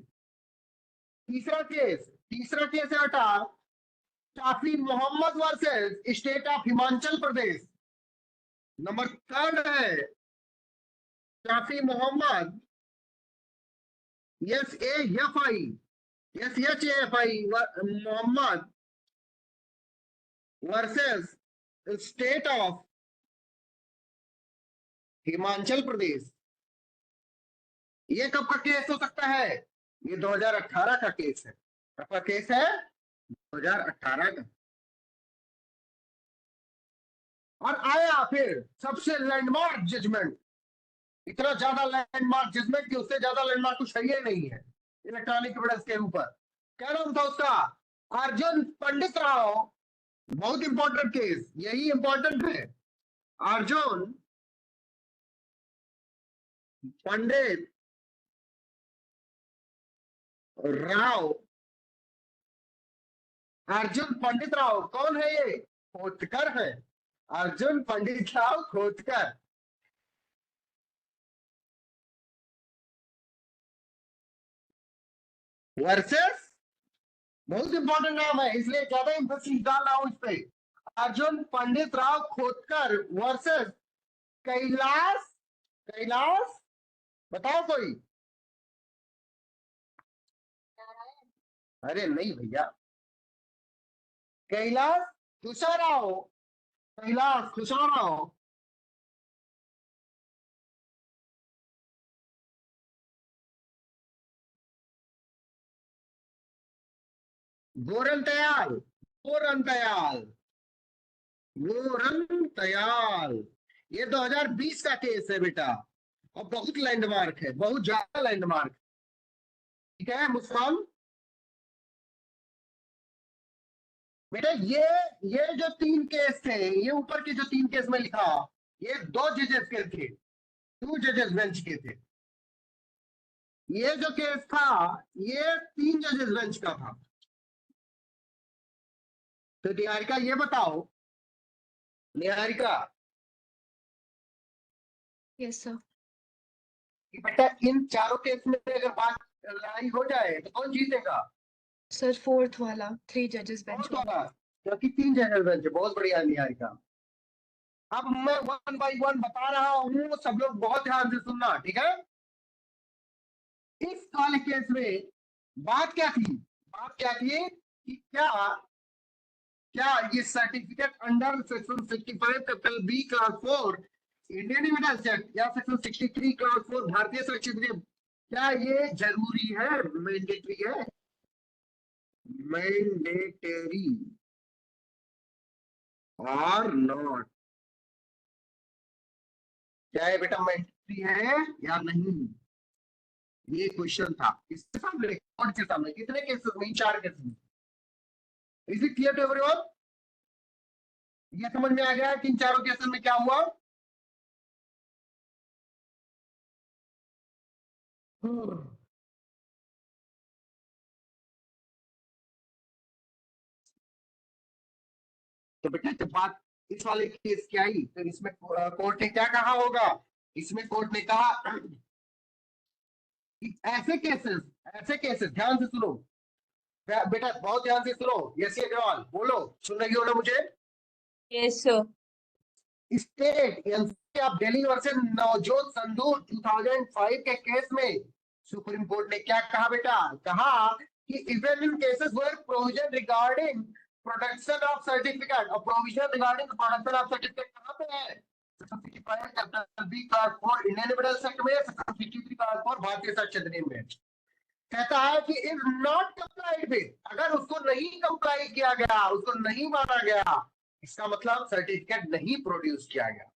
तीसरा केस है बेटा Shafi Mohammad versus state of Himachal Pradesh. Number third है Shafi Mohammad SHAFI Mohammad versus state of Himachal Pradesh. ये कब का केस हो सकता है? ये 2018 का केस है। कब का केस है? 2018 का। और आया फिर सबसे लैंडमार्क जजमेंट इतना ज्यादा लैंडमार्क जिसमें कि उससे ज्यादा लैंडमार्क कुछ है ही नहीं है इलेक्ट्रॉनिक एविडेंस के ऊपर। क्या नाम था उसका? अर्जुन पंडित राव। बहुत इंपॉर्टेंट केस, यही इंपॉर्टेंट है। अर्जुन पंडित राव। अर्जुन पंडित राव कौन है? ये खोतकर है। अर्जुन पंडित राव खोतकर। वर्सेस, बहुत इंपॉर्टेंट नाम है इसलिए ज्यादा इंफोसिस डाल रहा हूं इस पे। अर्जुन पंडित राव खोतकर वर्सेस कैलाश। कैलाश बताओ कोई। अरे नहीं भैया, कैलाश खुशराव। कैलाश खुशराव। गोरंतयाल। गोरंतयाल। गोरंतयाल। ये 2020 का केस है बेटा, और बहुत लैंडमार्क है, बहुत ज्यादा लैंडमार्क। ठीक है मुस्कान बेटा, ये जो 3 केस थे, ये ऊपर के जो 3 केस में लिखा, ये 2 जजेस के थे, 2 जजेस बेंच के थे। ये जो केस था, ये 3 जजेस बेंच का था। तो निहारिका ये बताओ, निहारिका यस सर। कि बेटा इन चारों केस में अगर बात लड़ाई हो जाए तो कौन जीतेगा? सर फोर्थ वाला 3 जजेस बेंच कौन वाला। होगा? क्योंकि 3 जजेस बेंच है। बहुत बढ़िया निहारिका। अब मैं 1 बाय 1 बता रहा हूं, सब लोग बहुत ध्यान से सुनना, ठीक है? इस वाले केस में बात क्या थी? बात क्या थी कि क्या क्या ये certificate under section 65 capital B class 4 Indian evidence act या सेक्शन 63 क्लास 4 भारतीय शैक्षिक, क्या ये जरूरी है, मैंडेटरी है? मैंडेटरी और नॉट? क्या ये बेटा मैंडेटरी है या नहीं? ये क्वेश्चन था इसके सामने, कौन के सामने, कितने केसेस में? 4 केसेस में। Is it clear to everyone? ये समझ में आ गया कि इन चारों केसेस में क्या हुआ? तो बेटा जब बात इस वाले केस की आई तो इसमें कोर्ट ने क्या कहा होगा? इसमें कोर्ट ने कहा कि ऐसे केसेस ध्यान से सुनो बेटा, बहुत ध्यान से सुनो। यस अग्रवाल बोलो, सुन रही हो ना मुझे? Yes sir. State NCA of Delhi versus Navjot Sandhu 2005 के केस में सुप्रीम कोर्ट ने क्या कहा बेटा? कहा कि even in cases where provision regarding production of certificate, और provision regarding production of certificate कहां पे है? Section 65 capital B class 4 Indian evidence act में, सेक्शन 63 क्लास 4 भारतीय साक्ष्य अधिनियम में। कहता है कि इज नॉट कंप्लाइड विद, अगर उसको नहीं कंप्लाई किया गया, उसको नहीं माना गया, इसका मतलब सर्टिफिकेट नहीं प्रोड्यूस किया गया।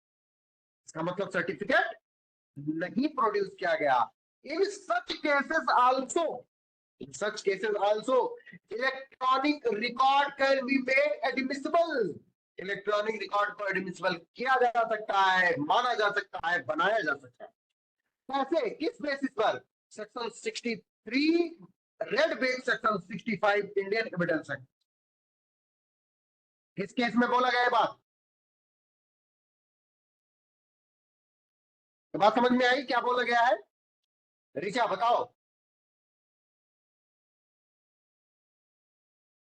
इसका मतलब सर्टिफिकेट नहीं प्रोड्यूस किया गया। In such cases also electronic record can be made admissible. Electronic record को एडमिसिबल किया जा सकता है, माना जा सकता है, बनाया जा सकता है। कैसे, किस बेसिस पर? Section 63 red base section 65 Indian evidence act. किस केस में बोला गया बात? तो बात समझ में आई क्या बोला गया है? ऋचा बताओ।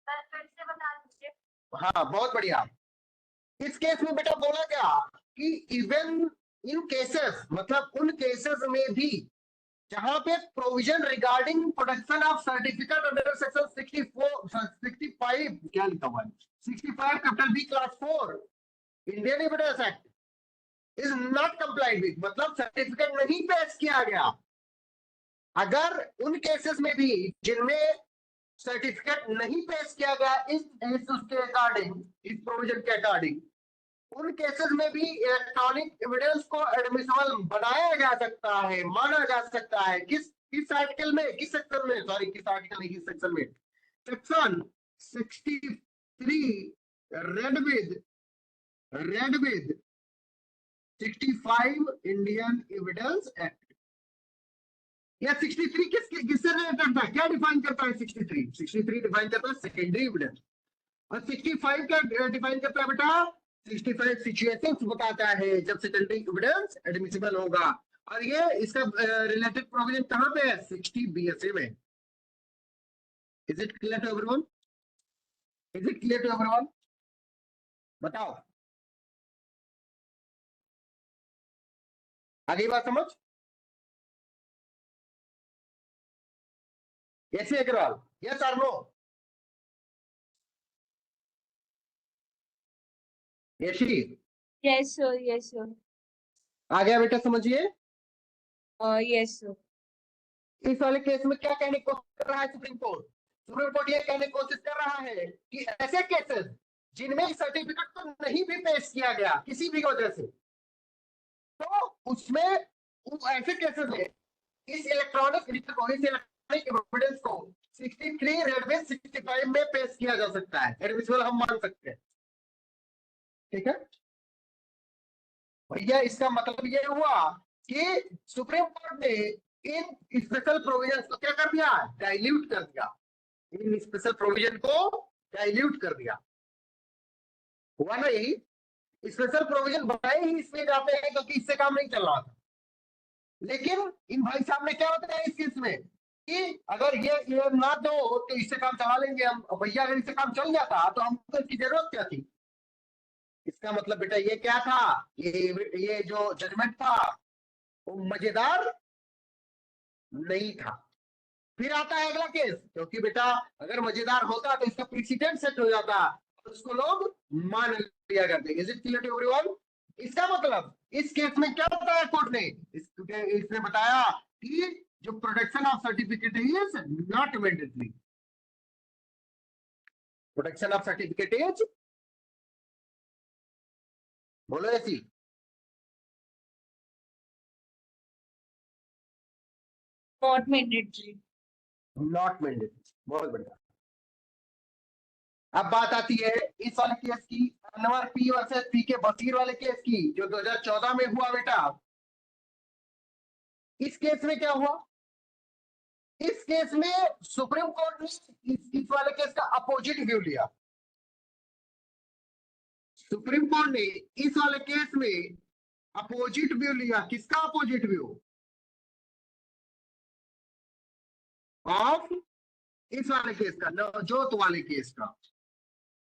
फिर से बता दीजिए। हाँ बहुत बढ़िया। इस केस में बेटा बोला गया कि इवन इन केसेस, मतलब उन केसेस में भी जहां पे provision regarding production of certificate under section 65 क्या लिखा हुआ है, 65 capital B class 4 Indian evidence act is not complied with, मतलब सर्टिफिकेट नहीं पेश किया गया। अगर उन केसेस में भी जिनमें सर्टिफिकेट नहीं पेश किया गया इस उसके अकॉर्डिंग, इस प्रोविजन के अकॉर्डिंग, उन केसेस में भी इलेक्ट्रॉनिक एविडेंस को एडमिसिबल बनाया जा सकता है, माना जा सकता है। किस आर्टिकल में, किस सेक्शन में, सॉरी किस आर्टिकल नहीं, किस सेक्शन में, section 63 read with 65 Indian evidence act. या 63 किससे रिलेटेड था, क्या डिफाइन करता है 63 डिफाइन करता है सेकेंडरी एविडेंस। और 65 क्या डिफाइन करता है बेटा, 65 सिचुएशंस बताता है जब सेकेंडरी एविडेंस एडमिसिबल होगा। और ये इसका रिलेटेड प्रोविजन कहां पे है, 60 बीएसए में। Is it clear to everyone, is it clear to everyone, बताओ आगे बात समझ। यस अग्रवाल, यस और no, Yashi yes sir, yes sir, आ गया बेटा, समझिए। Yes sir. इस वाले केस में क्या कहने की कोशिश कर रहा है सुप्रीम कोर्ट, सुप्रीम कोर्ट ये कहने की कोशिश कर रहा है कि ऐसे केसेस जिनमें सर्टिफिकेट तो नहीं भी पेश किया गया किसी भी वजह से, तो उसमें ऐसे केसेस में इस इलेक्ट्रॉनिक एविडेंस को 63 रेलवे 65 में पेश किया जा सकता है, एडमिसिबल हम मान सकते हैं। ठीक है भैया, इसका मतलब ये हुआ कि सुप्रीम कोर्ट ने इन स्पेशल प्रोविजंस को क्या कर दिया, डाइल्यूट कर दिया, इन स्पेशल प्रोविजन को डाइल्यूट कर दिया। हुआ ना यही, स्पेशल प्रोविजन बनाए ही इसलिए जाते हैं क्योंकि इससे काम नहीं चल रहा था। लेकिन इन भाई साहब ने क्या बताया इस केस में कि अगर ये ना दो तो इससे काम चला लेंगे हम। भैया अगर इससे काम चल जाता तो हमको इसकी जरूरत क्या थी। इसका मतलब बेटा ये क्या था, ये जो जजमेंट था वो मजेदार नहीं था। फिर आता है अगला केस, क्योंकि बेटा अगर मजेदार होता तो इसका प्रेसिडेंट सेट हो जाता, उसको लोग मान लिया करते। Is it clear to everyone. इसका मतलब इस केस में क्या बताया कोर्ट ने, इसने बताया कि जो protection of certificate is not mandatory, protection of certificate is, बोलो ऐसी, नॉट मैंडेटरी, नॉट मैंडेटरी। बहुत बढ़िया। अब बात आती है इस वाले केस की, अनवर पी वर्सेस पी के बशीर वाले केस की, जो 2014 में हुआ बेटा। इस केस में क्या हुआ, इस केस में सुप्रीम कोर्ट ने इस वाले केस का अपोजिट व्यू लिया। सुप्रीम कोर्ट ने इस वाले केस में अपोजिट व्यू लिया। किसका अपोजिट व्यू, ऑफ इस वाले केस का, नवजोत वाले केस का,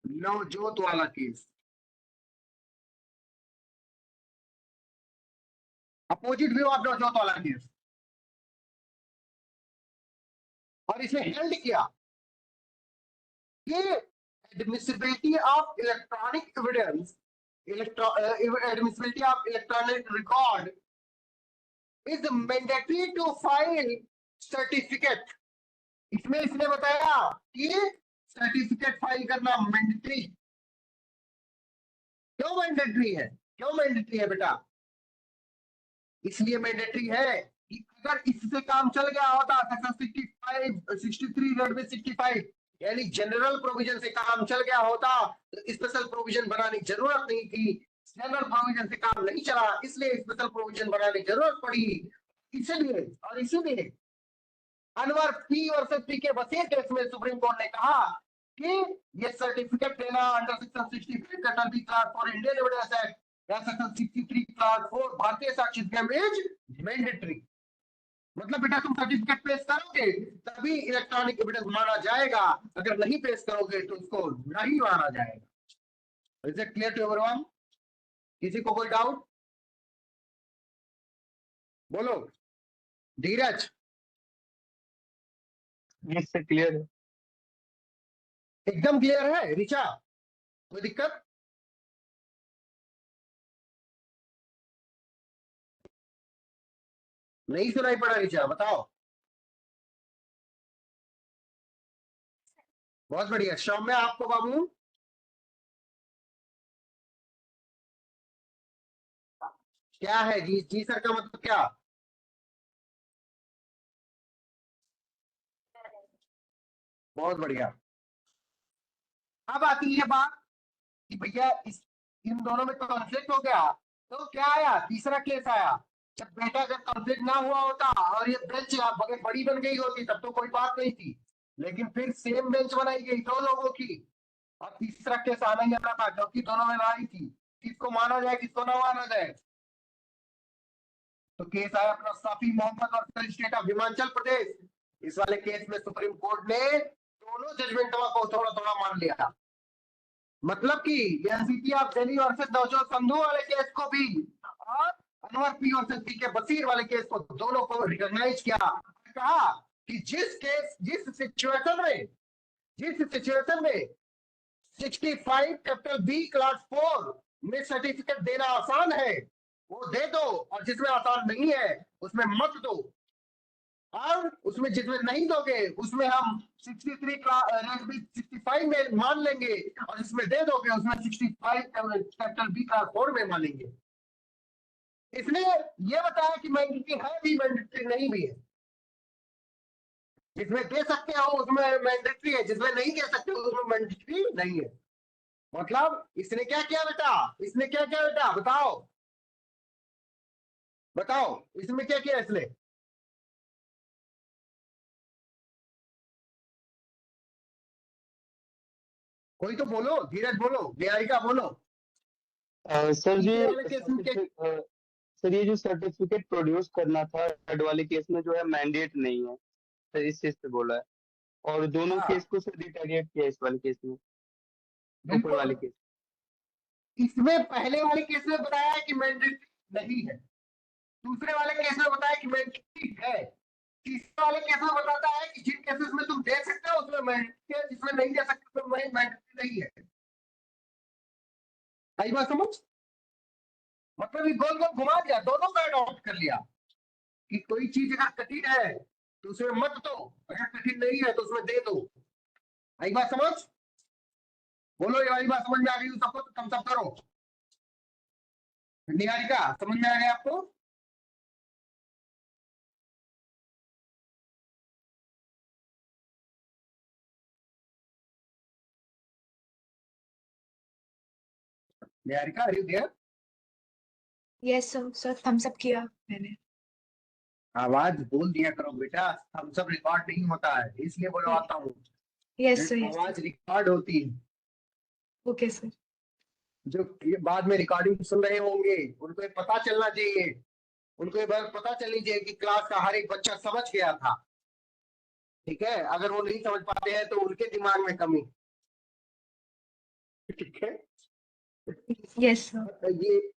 नवजोत वाला case, opposite view of Navjot वाला केस। और इसे हेल्ड किया कि admissibility of electronic evidence, admissibility of electronic record is mandatory to file certificate. इसमें इसने बताया कि सर्टिफिकेट फाइल करना मैंडेटरी। क्यों मैंडेटरी है, क्यों मैंडेटरी है बेटा, इसलिए मैंडेटरी है कि अगर इससे काम चल गया होता, सेक्शन 63 रेड में 65 यानी जनरल प्रोविजन से काम चल गया होता तो स्पेशल प्रोविजन बनाने की जरूरत नहीं थी। जनरल प्रोविजन से काम नहीं चला, इसलिए स्पेशल प्रोविजन बनाने की जरूरत पड़ी। इसीलिए अनवर पी और पी के बशीर केस में सुप्रीम कोर्ट ने कहा कि ये सर्टिफिकेट देना under section 63 capital B class four Indian evidence act या सेक्शन 63 क्लास 4 भारतीय साक्ष्य अधिनियम इज मैंडेटरी। मतलब बेटा तुम सर्टिफिकेट पेश करोगे तभी इलेक्ट्रॉनिक एविडेंस माना जाएगा, अगर नहीं पेश करोगे तो उसको नहीं माना जाएगा। Is it clear to everyone, किसी को कोई डाउट, बोलो धीरज। यस सर, क्लियर है। एकदम क्लियर है ऋचा, कोई दिक्कत, नहीं सुनाई पड़ा ऋचा, बताओ। बहुत बढ़िया। सौम्या आपको बाबू, क्या है जी? जी सर का मतलब क्या? बहुत बढ़िया। अब आती है बात कि भैया इस इन दोनों में कॉन्फ्लिक्ट हो गया, तो क्या आया? तीसरा केस आया। जब बेटा अगर कॉन्फ्लिक्ट ना हुआ होता और ये बेंच अगर बड़ी बन गई होती तब तो कोई बात नहीं थी, लेकिन फिर सेम बेंच बनाई गई दो लोगों की, और तीसरा केस आना ही आना था क्योंकि दोनों में लड़ाई थी, किसको माना जाए किसको ना माना जाए। तो केस आया अपना साफी मोहम्मद और स्टेट ऑफ हिमाचल प्रदेश। इस वाले केस में सुप्रीम कोर्ट ने दोनों जजमेंटों को थोड़ा थोड़ा मान लिया। मतलब कि NCP of Delhi versus Navjot Sandhu वाले केस को भी और अनवर पी वर्सेस पी के बशीर वाले केस को, दोनों को रिकॉग्नाइज किया। कहा कि जिस सिचुएशन में 65 कैपिटल बी क्लास 4 में सर्टिफिकेट देना आसान है वो दे दो, और जिसमें आसान नहीं है उसमें मत दो। और उसमें जिसमें नहीं दोगे उसमें हम 63 रैंक भी 65 में मान लेंगे, और जिसमें दे दोगे उसमें 65 कैपिटल बी क्लास 4 में मानेंगे। इसलिए ये बताया कि मैंडेटरी है भी मैंडेटरी नहीं भी है। जिसमें दे सकते हो उसमें मैंडेटरी है, जिसमें नहीं दे सकते हो उसमें मैंडेटरी नहीं है। मतलब इसने क्या किया बेटा? इसने क्या किया बेटा? बताओ बताओ, इसमें क्या किया इसने? कोई तो बोलो, धीरज बोलो, निहारिका बोलो। सर तीसरे ये वाले केस में क्या? सर ये जो सर्टिफिकेट प्रोड्यूस करना था थर्ड वाले केस में जो है मैंडेट नहीं है सर, इस चीज से बोला है। और दोनों हाँ केस को सर रिटेलिएट किया इस वाले केस में, ऊपर बिल्कुल। वाले केस। इसमें पहले वाले केस में बताया है कि मैंडेटरी नहीं है, दूसरे वाले केस में बताया कि मैंडेटरी है, तीसरे वाले केस में बताता है कि जिन केसेस में तुम दे सकते हो उसमें मैंडेटरी है, जिसमें नहीं दे सकते उसमें मैंडेटरी नहीं है। आई बात समझ? मतलब ये गोल गोल घुमा दिया, दोनों का अडॉप्ट कर लिया कि कोई चीज अगर कठिन है तो उसमें मत दो, अगर कठिन नहीं है तो उसमें दे दो। आई बात समझ? बोलो ये वाली बात समझ में आ गई सबको तो थम्स अप करो। निहारिका समझ में आ गया आपको? निहारिका अरे there? Yes sir, sir thumbs up किया मैंने। आवाज बोल दिया करो बेटा, थम्स अप रिकॉर्ड नहीं होता है इसलिए बोलवाता हूँ। यस सर, यस आवाज रिकॉर्ड होती है। Okay sir. जो ये बाद में रिकॉर्डिंग सुन रहे होंगे उनको ये पता चलना चाहिए, उनको ये बात पता चलनी चाहिए कि क्लास का हर एक बच्चा समझ गया था। ठीक है, अगर वो नहीं समझ पाते हैं तो उनके दिमाग में कमी। ठीक है, यस सर।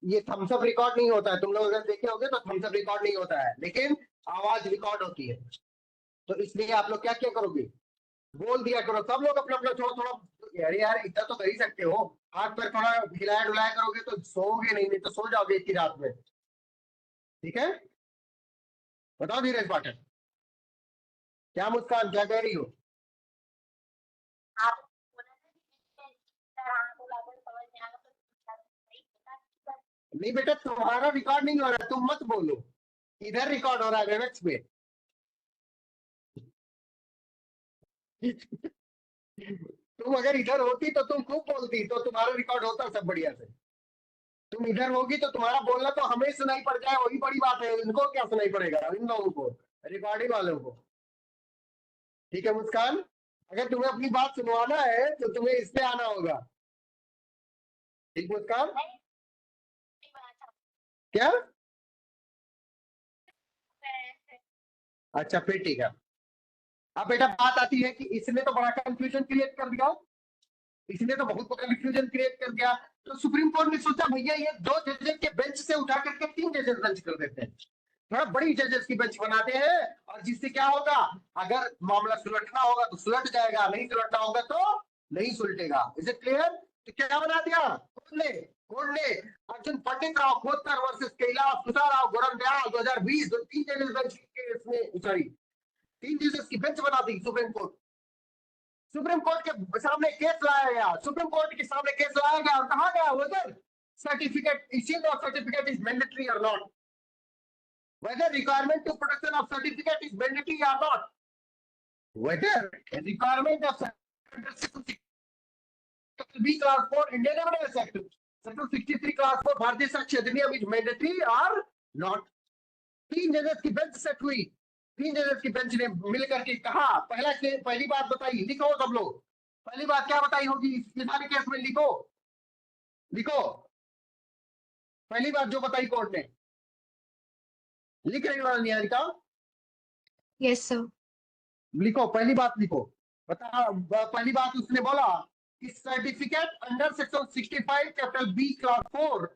ये थम्स अप रिकॉर्ड नहीं होता है, तुम लोग अगर देखे होगे तो थम्स अप रिकॉर्ड नहीं होता है, लेकिन आवाज रिकॉर्ड होती है। तो इसलिए आप लोग क्या क्या करोगे? बोल दिया करो सब लोग अपना अपना थोड़ा थोड़ा। अरे यार इतना तो कर ही सकते हो, हाथ पर थोड़ा हिलाया डुलाया करोगे तो सोओगे नहीं, नहीं तो सो जाओगे इतनी रात में। ठीक है, बताओ धीरज पाठक। क्या मुस्कान क्या कह रही हो? आप बोला ना कि तरह को लागू समझ में आना तो नहीं पता। नहीं बेटा तुम्हारा रिकॉर्ड नहीं हो रहा है, तुम मत बोलो, इधर रिकॉर्ड हो रहा है वेबएक्स पे। तुम अगर इधर होती तो तुम खूब बोलती तो तुम्हारा रिकॉर्ड होता सब बढ़िया से। तुम इधर होगी तो तुम्हारा बोलना तो हमें सुनाई पड़ जाए, वही बड़ी बात है, इनको क्या सुनाई पड़ेगा? इन लोगों को, रिकॉर्डिंग वालों को। ठीक है मुस्कान, अगर तुम्हें अपनी बात सुनवाना है तो तुम्हें इस पे आना होगा। ठीक मुस्कान? नहीं बना था क्या? मैं अच्छा फिर ठीक है। अब बेटा बात आती है कि इसने तो बड़ा कंफ्यूजन क्रिएट कर दिया, इसने तो बहुत कंफ्यूजन क्रिएट कर दिया। तो सुप्रीम कोर्ट ने सोचा भैया ये दो जजेस के बेंच से उठा करके तीन जजेस बेंच कर देते हैं, थोड़ा बड़ी जजेस की बेंच बनाते हैं, और जिससे क्या होगा, अगर मामला सुलटना होगा तो सुलट जाएगा, नहीं सुलटना होगा तो नहीं सुलटेगा। Is it clear? तो क्या बना दिया कोर्ट ने अर्जुन पंडित राव खोदकर वर्सेस कैलाश तुषाराव गोरंट्याल 2020 तीन जजेस बेंच के इसमें सॉरी तीन जजेस की बेंच बना दी सुप्रीम कोर्ट। सुप्रीम कोर्ट के सामने केस लाया गया, सुप्रीम कोर्ट के सामने केस लाया गया और कहा गया उधर certificate, issuing of certificate is mandatory or not. Whether requirement to production of certificate is mandatory or not. Whether requirement of B class 4 Indian Evidence Act, Section 63 class 4 भारतीय साक्ष्य अधिनियम is mandatory or not. 3 जजेस की bench set हुई, 3 जजेस की bench ने मिलकर के कहा, पहली बात बताई, लिखो सब लोग, पहली बात क्या बताई होगी इस सारे केस में, लिखो लिखो, पहली बात जो बताई कोर्ट ने, लिख रही हो निहारिका? Yes, sir. लिखो, पहली बात लिखो, बता, पहली बात उसने बोला कि certificate under section 65 capital B class 4,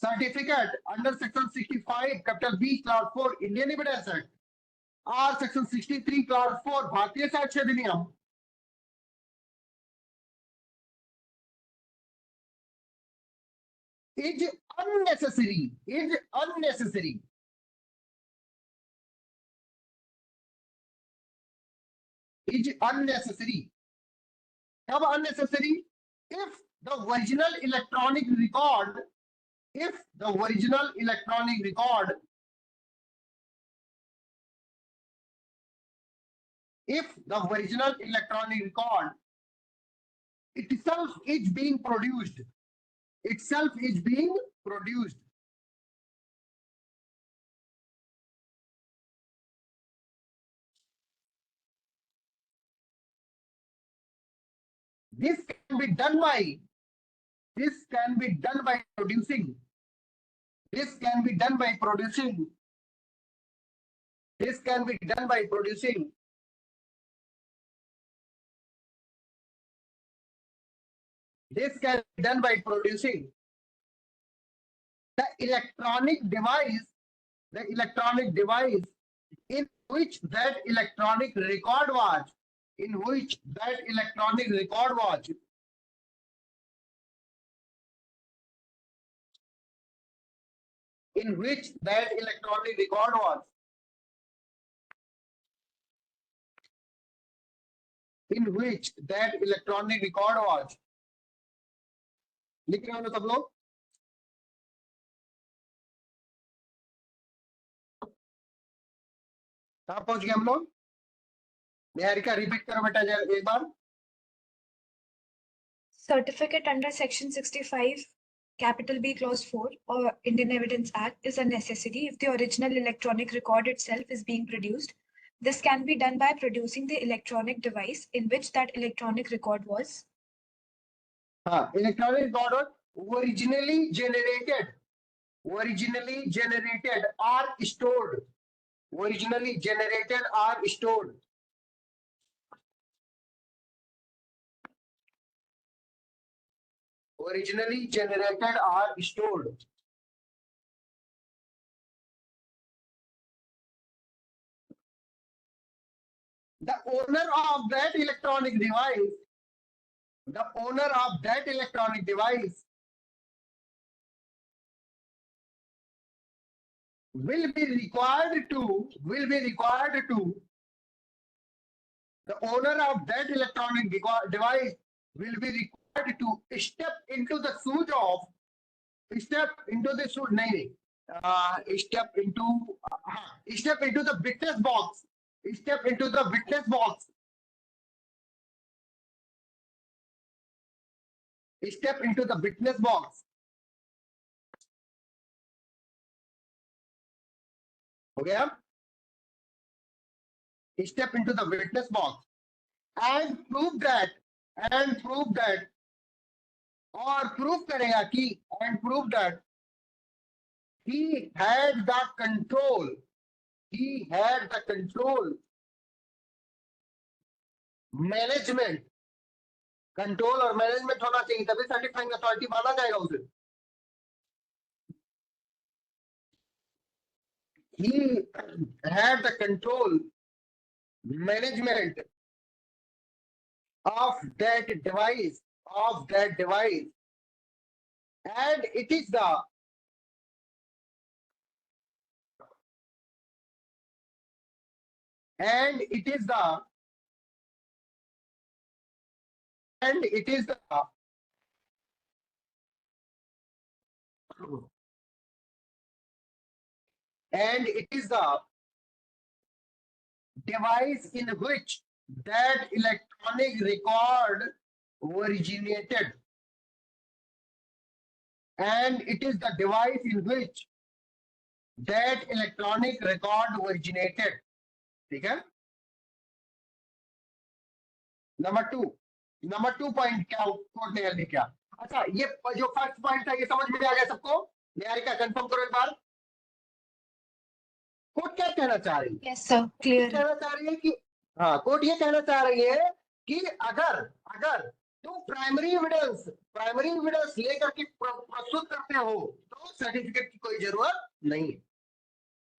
certificate under section 65 capital B class 4 Indian evidence act और सेक्शन 63 क्लास 4 भारतीय साक्ष्य अधिनियम is unnecessary, is unnecessary. Is unnecessary. How unnecessary? If the original electronic record, if the original electronic record, if the original electronic record itself is being produced, itself is being produced, this can be done by, this can be done by producing, this can be done by producing, this can be done by producing this can be done by producing the electronic device in which that electronic record was, in which that electronic record was, in which that electronic record was, in which that electronic record was. लिख रहे हो ना सब लोग? कहाँ पहुंच गए हम लोग? निहारिका रिपीट करो बेटा एक बार. Certificate under Section 65, capital B clause 4 or Indian Evidence Act is a necessity if the original electronic record itself is being produced. This can be done by producing the electronic device in which that electronic record was. हाँ, electronic record originally generated or stored, originally generated or stored. Originally generated or stored. The owner of that electronic device, the owner of that electronic device will be required to, the owner of that electronic device will be required to step into the shoes of, step into the shoes, step into the witness box, step into the witness box, step into the witness box. हो गया? Step into the witness box and prove that, or prove करेगा कि, and prove that he had the control, management, control और management होना चाहिए तभी certifying authority माना जाएगा उसे. He had the control, management of that device, and it is the and it is the device in which that electronic record originated, and it is the device in which that electronic record originated. ठीक है? Number two point क्या code ने help किया? अच्छा, ये जो first point था ये समझ में आ गया सबको? निहारिका कंफर्म करो एक बार। कोड क्या कहना चाह रही है? Yes, sir. Clear. कहना चाह रही है कि हाँ, कोर्ट ये कहना चाह रही है कि अगर अगर तुम प्राइमरी एविडेंस लेकर के प्रस्तुत करते हो तो सर्टिफिकेट की कोई जरूरत नहीं है।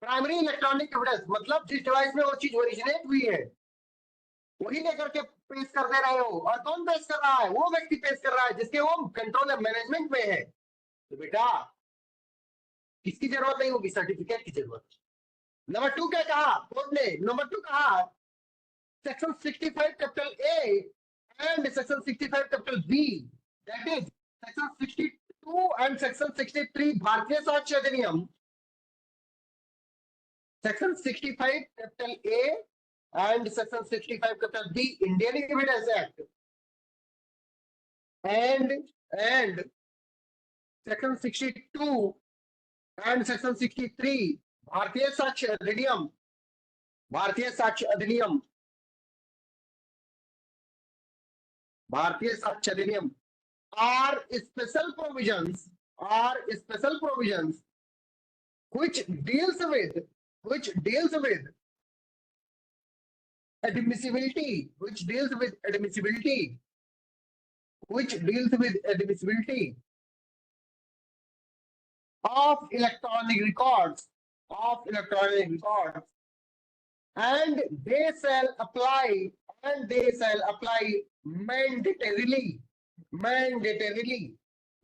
प्राइमरी इलेक्ट्रॉनिक एविडेंस मतलब जिस डिवाइस में वो चीज ओरिजिनेट हुई है वही लेकर के पेश कर दे रहे हो, और कौन पेश कर रहा है? वो व्यक्ति पेश कर रहा है जिसके वो कंट्रोल एंड मैनेजमेंट में है। तो बेटा किसकी जरूरत नहीं होगी? सर्टिफिकेट की जरूरत। नंबर टू क्या कहा कोर्ट ने? नंबर टू कहा Section 65 capital A and Section 65 capital B, that is Section 62 and Section 63 भारतीय साक्ष्य अधिनियम, Section 65 capital A and Section 65 capital B Indian Evidence Act, and Section 62 and Section 63 भारतीय साक्ष्य अधिनियम are special provisions which deals with admissibility of electronic records, and they shall apply mandatorily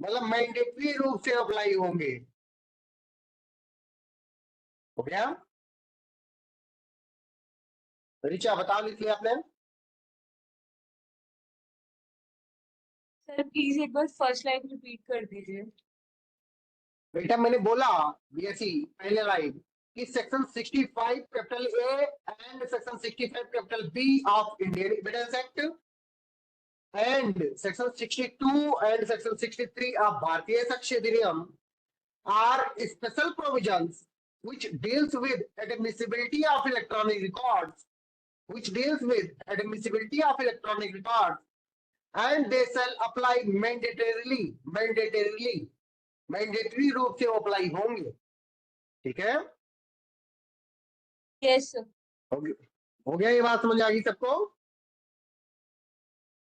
मतलब mandatory रूप से apply होंगे। हो गया? ऋचा बताओ, लिख लिया आपने? सर प्लीज एक बार फर्स्ट लाइन रिपीट कर दीजिए। बेटा मैंने बोला बीएससी पहले लाइन कि section 65 capital A and section 65 capital B of Indian evidence act and Section 62 and Section 63 of Bharatiya Saksha Adhiniyam are special provisions which deals with admissibility of electronic records, and they shall apply mandatorily mandatory रूप से apply होंगे। ठीक है? Yes sir. हो गया, ये बात समझ आ गई सबको?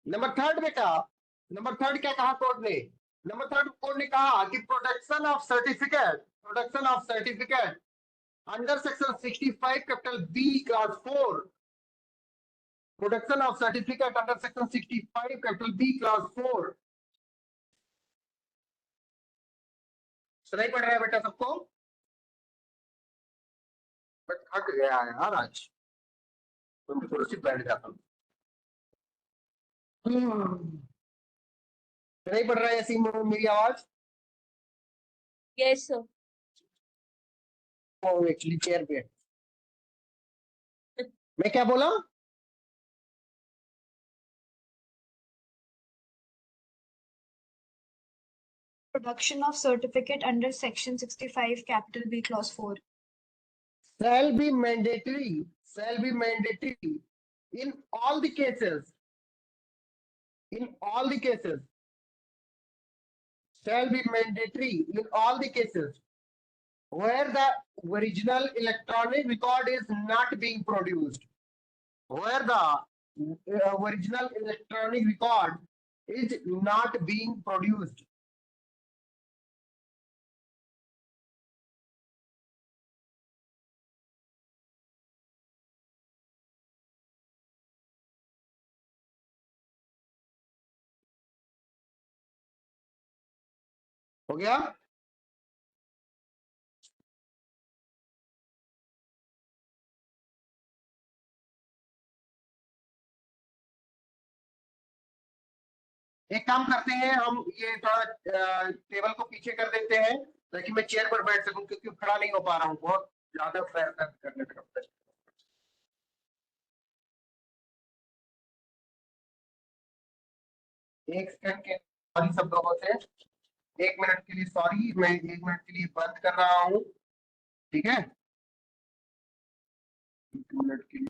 नंबर थर्ड बेटा, नंबर थर्ड क्या कहा कोर्ट ने? नंबर थर्ड कोर्ट ने कहा कि production of certificate under section 65 capital B class 4, production of certificate under section 65 capital B class 4 सुनाई पड़ रहा है बेटा सबको? बट थक गया है यार आज, तो कुर्सी बैठ जाता हूँ। नहीं पड़ रहा है ऐसी मेरी आवाज? Yes sir. एक्चुअली चेयर पे मैं क्या बोला? Production of certificate under Section 65, capital B, clause 4. Shall be mandatory in all the cases. Shall be mandatory in all the cases where the original electronic record is not being produced. Where the original electronic record is not being produced. हो गया? एक काम करते हैं हम, ये थोड़ा table को पीछे कर देते हैं ताकि मैं चेयर पर बैठ सकूं, क्योंकि खड़ा नहीं हो पा रहा हूँ, बहुत ज्यादा पैर दर्द करने लगा। एक सेकंड के सॉरी सब लोगों से, 1 मिनट के लिए सॉरी, मैं 1 मिनट के लिए बंद कर रहा हूँ, ठीक है? 1 मिनट के लिए।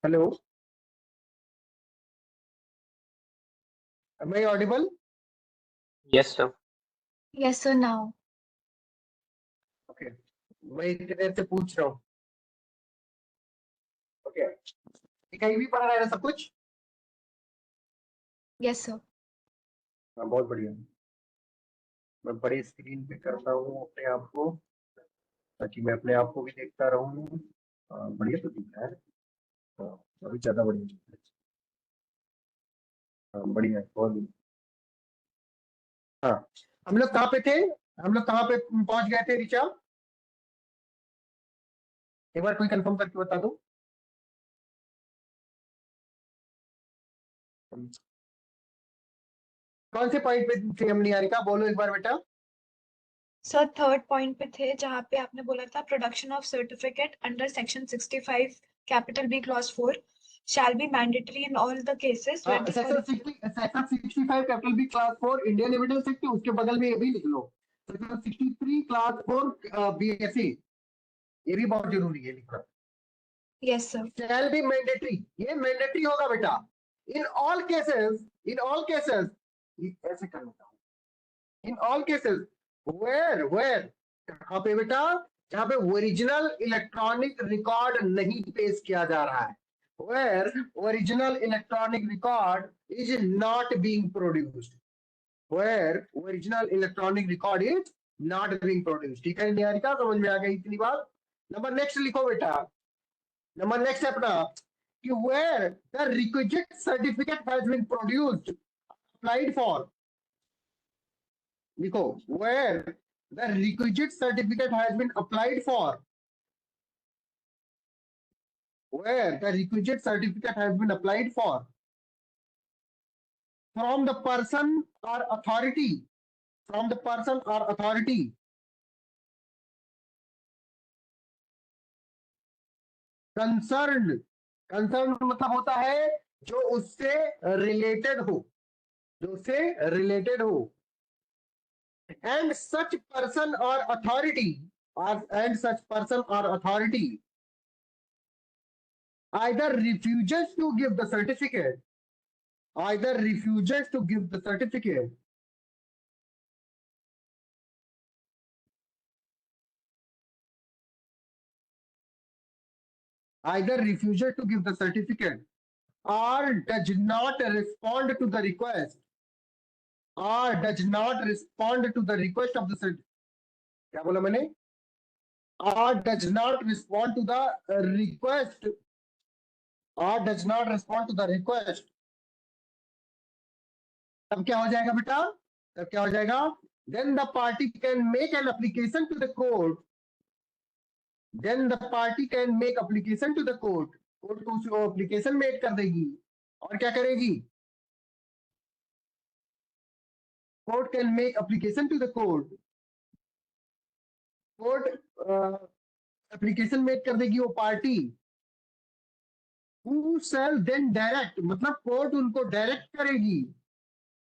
Hello, am I audible? Yes, sir. Yes, sir, now. Okay, मैं इतने देर से पूछ रहा हूँ। ओके, कहीं भी पढ़ा रहा है सब कुछ? Yes, sir. हाँ, बहुत बढ़िया। मैं बड़ी स्क्रीन पे करता हूँ अपने आप को, ताकि मैं अपने आप को भी देखता रहूँ। बढ़िया तो दिख रहा है। हाँ, अभी ज्यादा बढ़िया दिख रहा है। हाँ, बढ़िया है, बहुत बढ़िया। हाँ, हम लोग कहाँ पे थे? हम लोग कहाँ पे पहुंच गए थे ऋचा? एक बार कोई कंफर्म करके बता दो। कौन से पॉइंट पे थे हम, निहारिका? बोलो एक बार बेटा। सर थर्ड पॉइंट पे थे जहाँ पे आपने बोला था production of certificate under section 65 capital B clause 4 shall be mandatory in all the cases where the section 65 capital B class 4 Indian evidence act, उसके बगल में ये भी लिख लो, सेक्शन 63 क्लास 4 बीएससी, ये भी बहुत जरूरी है लिखना। yes sir shall be mandatory, ये मैंडेटरी होगा बेटा इन ऑल केसेस, ऐसे करना था, इन ऑल केसेस वेयर कहाँ पे बेटा? जहाँ पे ओरिजिनल इलेक्ट्रॉनिक रिकॉर्ड नहीं पेश किया जा रहा है, where original electronic record is not being produced, where original electronic record is not being produced। ठीक है निहारिका, समझ में आ गई इतनी बात? नंबर नेक्स्ट लिखो बेटा, नंबर नेक्स्ट है अपना कि where the requisite certificate has been produced, applied for, लिखो where the requisite certificate has been applied for, where the requisite certificate has been applied for from the person or authority, from the person or authority concerned, concerned मतलब होता है जो उससे related हो, जो उससे related हो, and such person or authority, and such person or authority either refuses to give the certificate, either refuses to give the certificate, either refuses to give the certificate or does not respond to the request, or does not respond to the request of the क्या बोला मैंने, or does not respond to the request, or does not respond to the request, तब क्या हो जाएगा बेटा, तब क्या हो जाएगा, then the party can make an application to the court, then the party can make application to the court, court को उसको एप्लीकेशन मेक कर देगी और क्या करेगी, court can make application to the court, court application make कर देगी वो party, who shall then direct, मतलब कोर्ट उनको डायरेक्ट करेगी,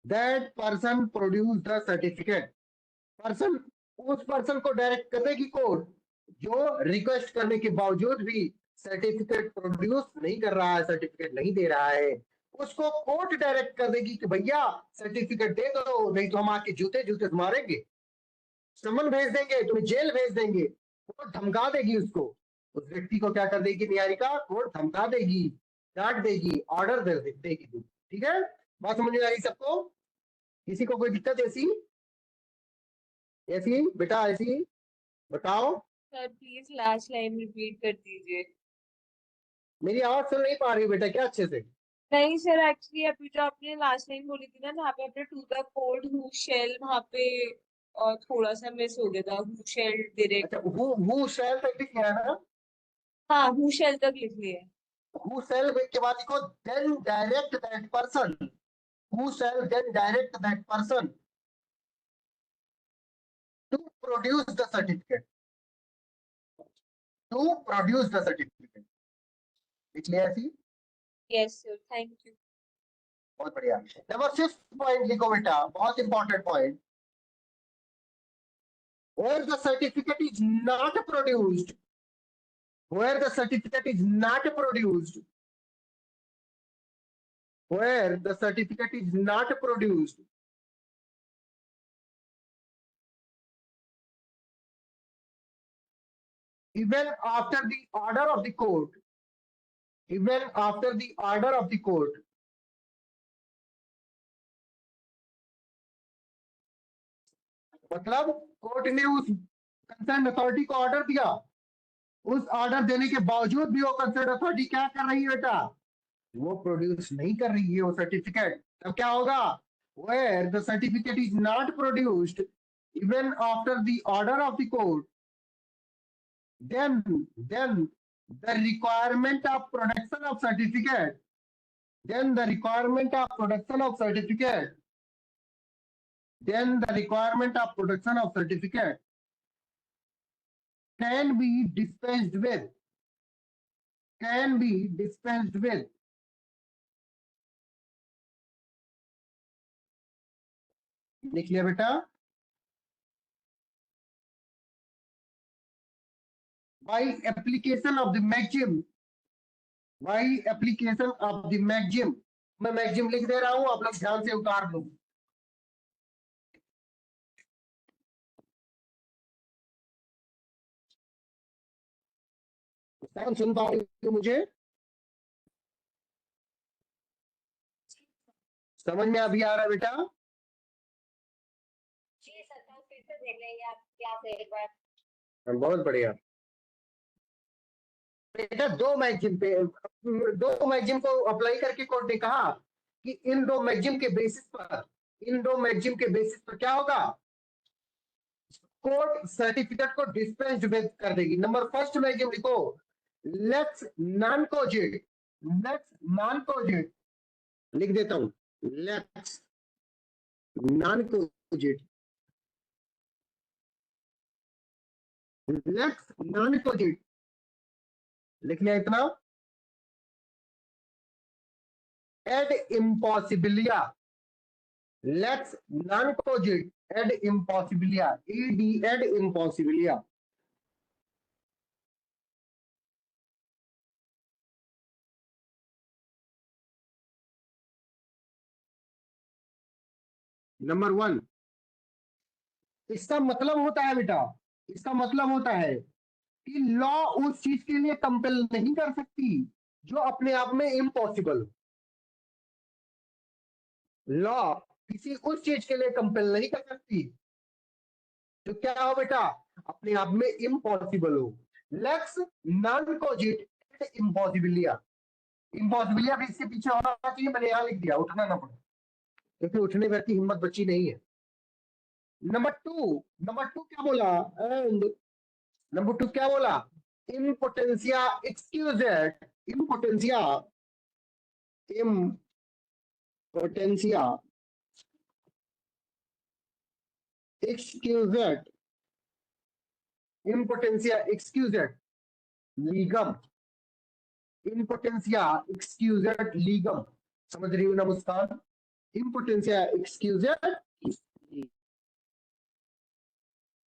that person produce the certificate, person उस पर्सन को डायरेक्ट कर देगी कोर्ट जो रिक्वेस्ट करने के बावजूद भी सर्टिफिकेट प्रोड्यूस नहीं कर रहा है, सर्टिफिकेट नहीं दे रहा है, उसको कोर्ट डायरेक्ट कर देगी कि भैया सर्टिफिकेट दे दो, नहीं तो हम आके जूते जूते मारेंगे, समन भेज देंगे, तुम्हें जेल भेज देंगे, कोर्ट धमका देगी उसको, उस व्यक्ति को क्या कर देगी निहारिका, कोर्ट धमका देगी, डांट देगी, ऑर्डर देगी, ठीक है, बात समझ में आ रही सबको, किसी को कोई दिक्कत ऐसी, ऐसी बेटा ऐसी बताओ, sir please last line repeat कर दीजिए। मेरी आवाज सुन नहीं पा रही बेटा क्या अच्छे से, नहीं सर, एक्चुअली अभी जो आपने लास्ट लाइन बोली थी ना, जहाँ पे आपने to the court who shall, वहाँ पे थोड़ा सा मिस हो गया था, हु शेल डायरेक्ट। अच्छा हु शैल तक लिख लिया ना, हाँ, हु शेल तक लिख लिया है। हु शैल के बाद लिखो then direct that person, who shall then direct that person to produce the certificate, to produce the certificate, लिख लिया ऐसी, यस सर, थैंक यू। बहुत बढ़िया। नंबर 6 पॉइंट लिखो बेटा, बहुत important point, where the certificate is not produced, where the certificate is not produced, where the certificate is not produced, even after the order of the court, even after the order of the court, मतलब court ने उस concern authority को order दिया, उस order देने के बावजूद भी वो कंसर्न अथॉरिटी क्या कर रही है बेटा, वो प्रोड्यूस नहीं कर रही है वो सर्टिफिकेट, तब क्या होगा, where the certificate is not produced even after the order of the court, then the requirement of production of certificate, then the requirement of production of certificate, then the requirement of production of certificate can be dispensed with, can be dispensed with, लिख लिया बेटा, by application of the maxim, by application of the maxim, मैं maxim लिख दे रहा हूं, आप लोग ध्यान से उतार लो, सुन पा रही हो मुझे, समझ में अभी आ रहा है बेटा, जी सर, कल फिर से देख लेंगे आप क्लास एक बार। बहुत बढ़िया बेटा, दो मैगजीम को अप्लाई करके कोर्ट ने कहा कि इन दो मैगजीम के बेसिस पर, इन दो मैगजीम के बेसिस पर क्या होगा, कोर्ट सर्टिफिकेट को डिस्पेंस कर देगी। नंबर फर्स्ट मैगजीम लिखो, लेक्स नॉन कोजेट, लेक्स नॉन कोजेट, लिख देता हूं, लेक्स नॉन कोजेट, लेक्स नॉन कोजेट, लिख लिया इतना, एड इम्पॉसिबिलिया, लेक्स नॉन कोजेट एड इम्पॉसिबिलिया, ईडी एड इम्पॉसिबिलिया, नंबर 1, इसका मतलब होता है बेटा, इसका मतलब होता है कि लॉ उस चीज के लिए कंपेल नहीं कर सकती जो अपने आप में इम्पॉसिबल हो। लॉ किसी उस चीज के लिए कंपेल नहीं कर सकती तो क्या हो बेटा, अपने आप में इम्पॉसिबल हो। लेक्स नॉन कोजिट इम्पॉसिबिलिया, इम्पॉसिबिलिया भी इसके पीछे होना चाहिए, मैंने यहां लिख दिया, उठना ना पड़े, क्योंकि उठने भर की हिम्मत बची नहीं है। नंबर टू क्या बोला, एंड नंबर टू क्या बोला, इम्पोटेंसिया एक्सक्यूजेड, इम्पोटेंसिया एक्सक्यूजेड, इम्पोटेंसिया एक्सक्यूजेड लीगम, इम्पोटेंसिया एक्सक्यूजेड लीगम, समझ रही हो ना मुस्कान, इम्पोटेंसिया एक्सक्यूजेड।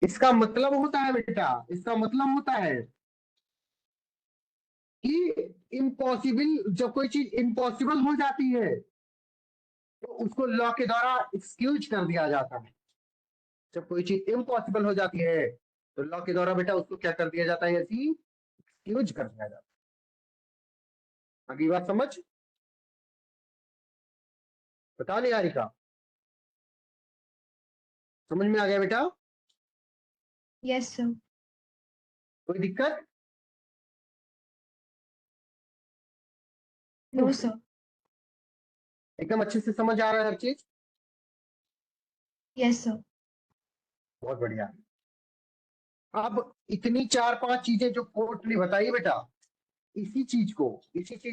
इसका मतलब होता है बेटा, इसका मतलब होता है कि इम्पॉसिबल, जब कोई चीज इम्पॉसिबल हो जाती है तो उसको लॉ के द्वारा एक्सक्यूज कर दिया जाता है। जब कोई चीज इम्पॉसिबल हो जाती है तो लॉ के द्वारा बेटा उसको क्या कर दिया जाता है, ऐसी एक्सक्यूज कर दिया जाता है। अगली बात समझ, बता निहारिका, समझ में आ गया बेटा, Yes, sir. कोई दिक्कत? No, sir. एकदम अच्छे से समझ आ रहा है हर चीज? Yes, sir. बहुत बढ़िया। अब इतनी 4-5 चीजें जो कोर्ट ने बताई बेटा, इसी चीज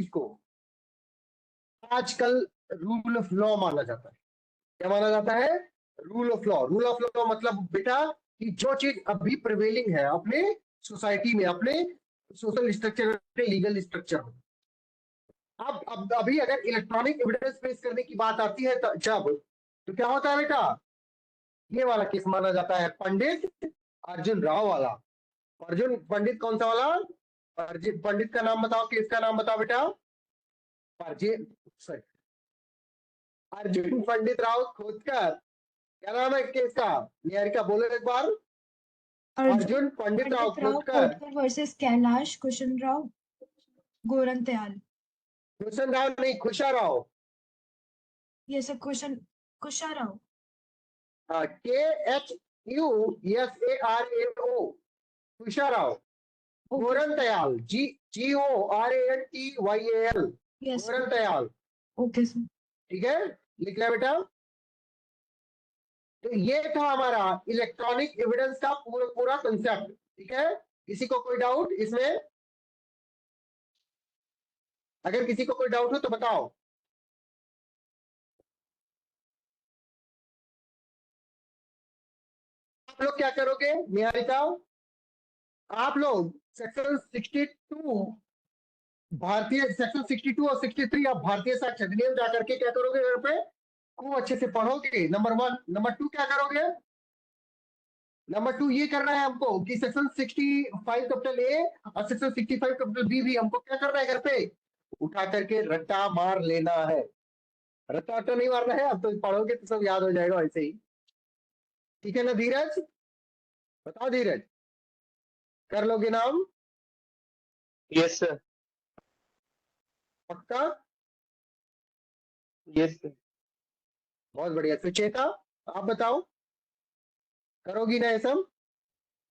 को आजकल रूल ऑफ लॉ माना जाता है। क्या माना जाता है? Rule of law. Rule of law मतलब बेटा कि जो चीज अभी प्रिवेलिंग है अपने सोसाइटी में, अपने सोशल स्ट्रक्चर, लीगल स्ट्रक्चर में। अब अभी अगर इलेक्ट्रॉनिक एविडेंस पेश करने की बात आती है जब, तो क्या होता है बेटा, ये वाला केस माना जाता है पंडित अर्जुन राव वाला। अर्जुन पंडित कौन सा वाला? अर्जुन पंडित का नाम बताओ, केस का नाम बताओ बेटा। सॉरी, अर्जुन पंडित राव खोदकर, क्या नाम है केस का? निहारिका बोलो एक बार। अर्जुन पंडित राव खोदकर versus Kailash Kushan Rao Gorantyal. Cushion Rao नहीं, खुशा Rao, Yes, sir. Kusha Rao. KHUSARAO, खुशा Rao. Okay, sir. गोरंतयाल, GORANTYAL, Yes, sir. गोरंतयाल। Okay, sir. ठीक है, लिख लिया बेटा। तो ये था हमारा इलेक्ट्रॉनिक एविडेंस का पूरा पूरा कंसेप्ट। ठीक है, किसी को कोई डाउट इसमें? अगर किसी को कोई डाउट हो तो बताओ। आप लोग क्या करोगे निहारिका, आप लोग सेक्शन 62, भारतीय सेक्शन 62 और 63 आप भारतीय साक्ष्य अधिनियम जाकर के क्या करोगे घर पे, खूब अच्छे से पढ़ोगे, नंबर 1। नंबर 2 क्या करोगे? नंबर 2 ये करना है हमको कि सेक्शन 65 कैपिटल ए और सेक्शन 65 कैपिटल बी भी हमको क्या करना है घर पे, उठा करके रट्टा मार लेना है। रट्टा तो नहीं मारना है, अब तो पढ़ोगे तो सब याद हो जाएगा वैसे ही। ठीक है ना धीरज, बताओ धीरज, कर लोगे नाम? Yes sir. पक्का? Yes sir. बहुत बढ़िया। सुचेता आप बताओ, करोगी ना ये सब?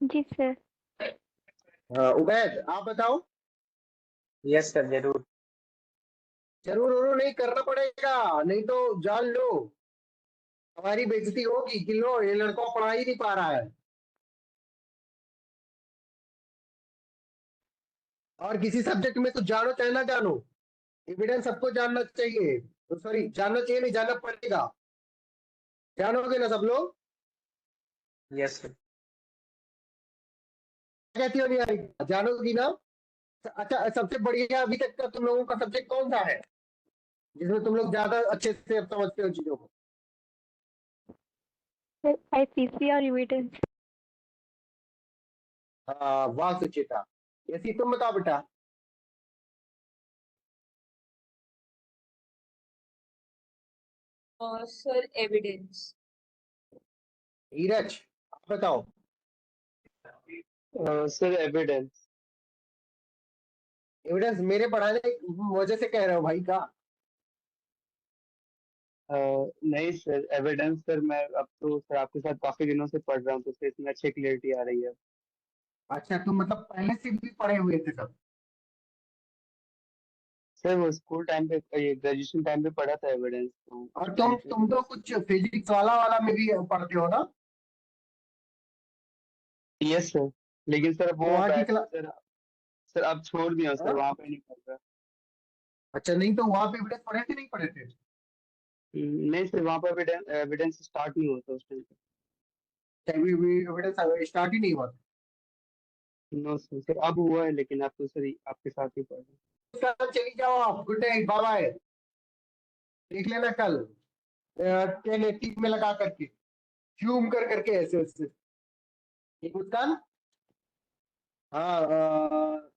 जी सर। उबैद आप बताओ। यस सर, जरूर। जरूर नहीं करना पड़ेगा, नहीं तो जान लो हमारी बेइज्जती होगी कि लो ये लड़का पढ़ा ही नहीं पा रहा है। और किसी सब्जेक्ट में तो जानो चाहे ना जानो, एविडेंस सबको जानना चाहिए, तो सॉरी जानना चाहिए नहीं, जानना पड़ेगा। जानोगे ना सब लोग? Yes sir. कहती हो नहीं यार, जानोगी ना? अच्छा, सबसे बढ़िया अभी तक का तुम लोगों का सब्जेक्ट कौन सा है जिसमें तुम लोग ज्यादा अच्छे से समझते हो चीजों को? सर आईपीसी और एविडेंस। हाँ वाह सुचेता, ऐसी तुम बताओ बेटा। Sir evidence. धीरज आप बताओ। Sir evidence. एविडेंस मेरे पढ़ाने की वजह से कह रहे हो भाई का? नहीं सर, एविडेंस सर मैं अब तो सर आपके साथ काफी दिनों से पढ़ रहा हूँ, तो सर इसमें अच्छी क्लियरिटी आ रही है। अच्छा, तुम मतलब पहले से भी पढ़े हुए थे सब? सर वो स्कूल टाइम पे, ये ग्रेजुएशन टाइम पे पढ़ा था एविडेंस, तो और उस तुम टाइम पे। तुम तो कुछ फिजिक्स वाला में भी पढ़ते हो ना? यस सर, लेकिन सर तो वो वहाँ की बैच क्लास। सर अब छोड़ दिया सर, हाँ? वहाँ पे नहीं पढ़ रहा। अच्छा, नहीं तो वहाँ पे एविडेंस पढ़े थे नहीं पढ़े थे? नहीं सर, वहाँ पर एविडेंस स्टार्ट नहीं होता उस टाइम पे। एविडेंस स्टार्ट ही नहीं हुआ। नो सर, सर अब हुआ है, लेकिन आप तो सर आपके साथ ही पढ़ रहे कल चली जाओ आप, गुड डे, बाय बाय। देख लेना कल 1080 में लगा करके, जूम कर करके ऐसे ऐसे। ठीक मुस्कान? हाँ,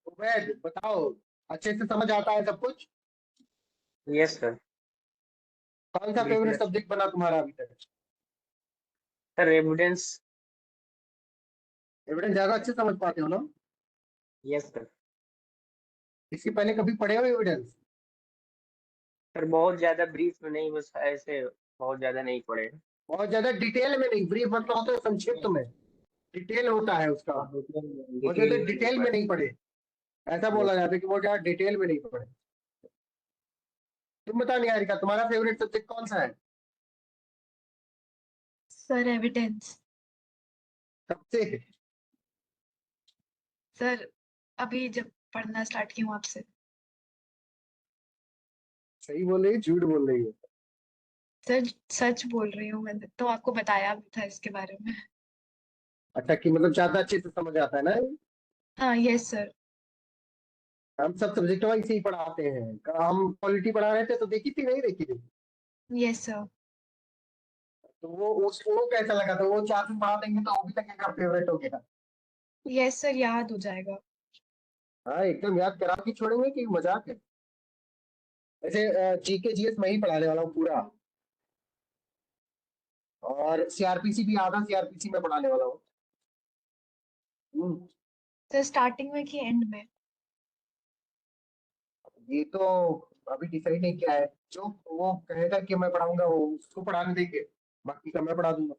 उबैद बताओ, अच्छे से समझ आता है सब कुछ? यस सर, कौन सा बिल्कुल फेवरेट अच्छा। सब्जेक्ट बना तुम्हारा अभी तक? Sir evidence. एविडेंस ज्यादा अच्छे समझ पाते हो ना? Yes sir. इसके पहले कभी पढ़े हो एविडेंस? सर बहुत ज्यादा ब्रीफ में नहीं, बस ऐसे बहुत ज्यादा नहीं पढ़े। बहुत ज्यादा डिटेल में नहीं, ब्रीफ मतलब होता है संक्षिप्त में, डिटेल होता है उसका। हाँ, बहुत ज्यादा डिटेल में नहीं डिटेल में पढ़े। नहीं पढ़े, ऐसा बोला यस जाता है कि बहुत ज्यादा डिटेल में नहीं पढ़े। तुम बता निहारिका, तुम्हारा फेवरेट सब्जेक्ट कौन सा है सर एविडेंस। सबसे? सर अभी जब पढ़ना स्टार्ट की हूँ आपसे। सही बोल रही है, झूठ बोल रही है? सर सच बोल रही हूँ, मैंने तो आपको बताया भी था इसके बारे में। अच्छा, कि मतलब ज्यादा अच्छे से समझ आता है ना? हाँ यस सर। हम सब सब्जेक्ट वाइज ही पढ़ाते हैं। हम पॉलिटी पढ़ा रहे थे तो देखी थी नहीं देखी थी? Yes sir. तो वो उसको कैसा लगा था? वो 4 दिन पढ़ा देंगे तो वो भी लगेगा फेवरेट हो गया। यस सर, याद हो जाएगा। हाँ, एकदम याद करा के छोड़ेंगे कि मजाक है? ऐसे जीके जीएस मैं ही पढ़ाने वाला हूँ पूरा, और सीआरपीसी भी आधा सीआरपीसी में पढ़ाने वाला हूँ। हम्म, सर स्टार्टिंग में कि एंड में? ये तो अभी डिसाइड नहीं किया है। जो वो कहेगा कि मैं पढ़ाऊंगा वो उसको पढ़ाने देंगे, बाकी का मैं पढ़ा दूंगा।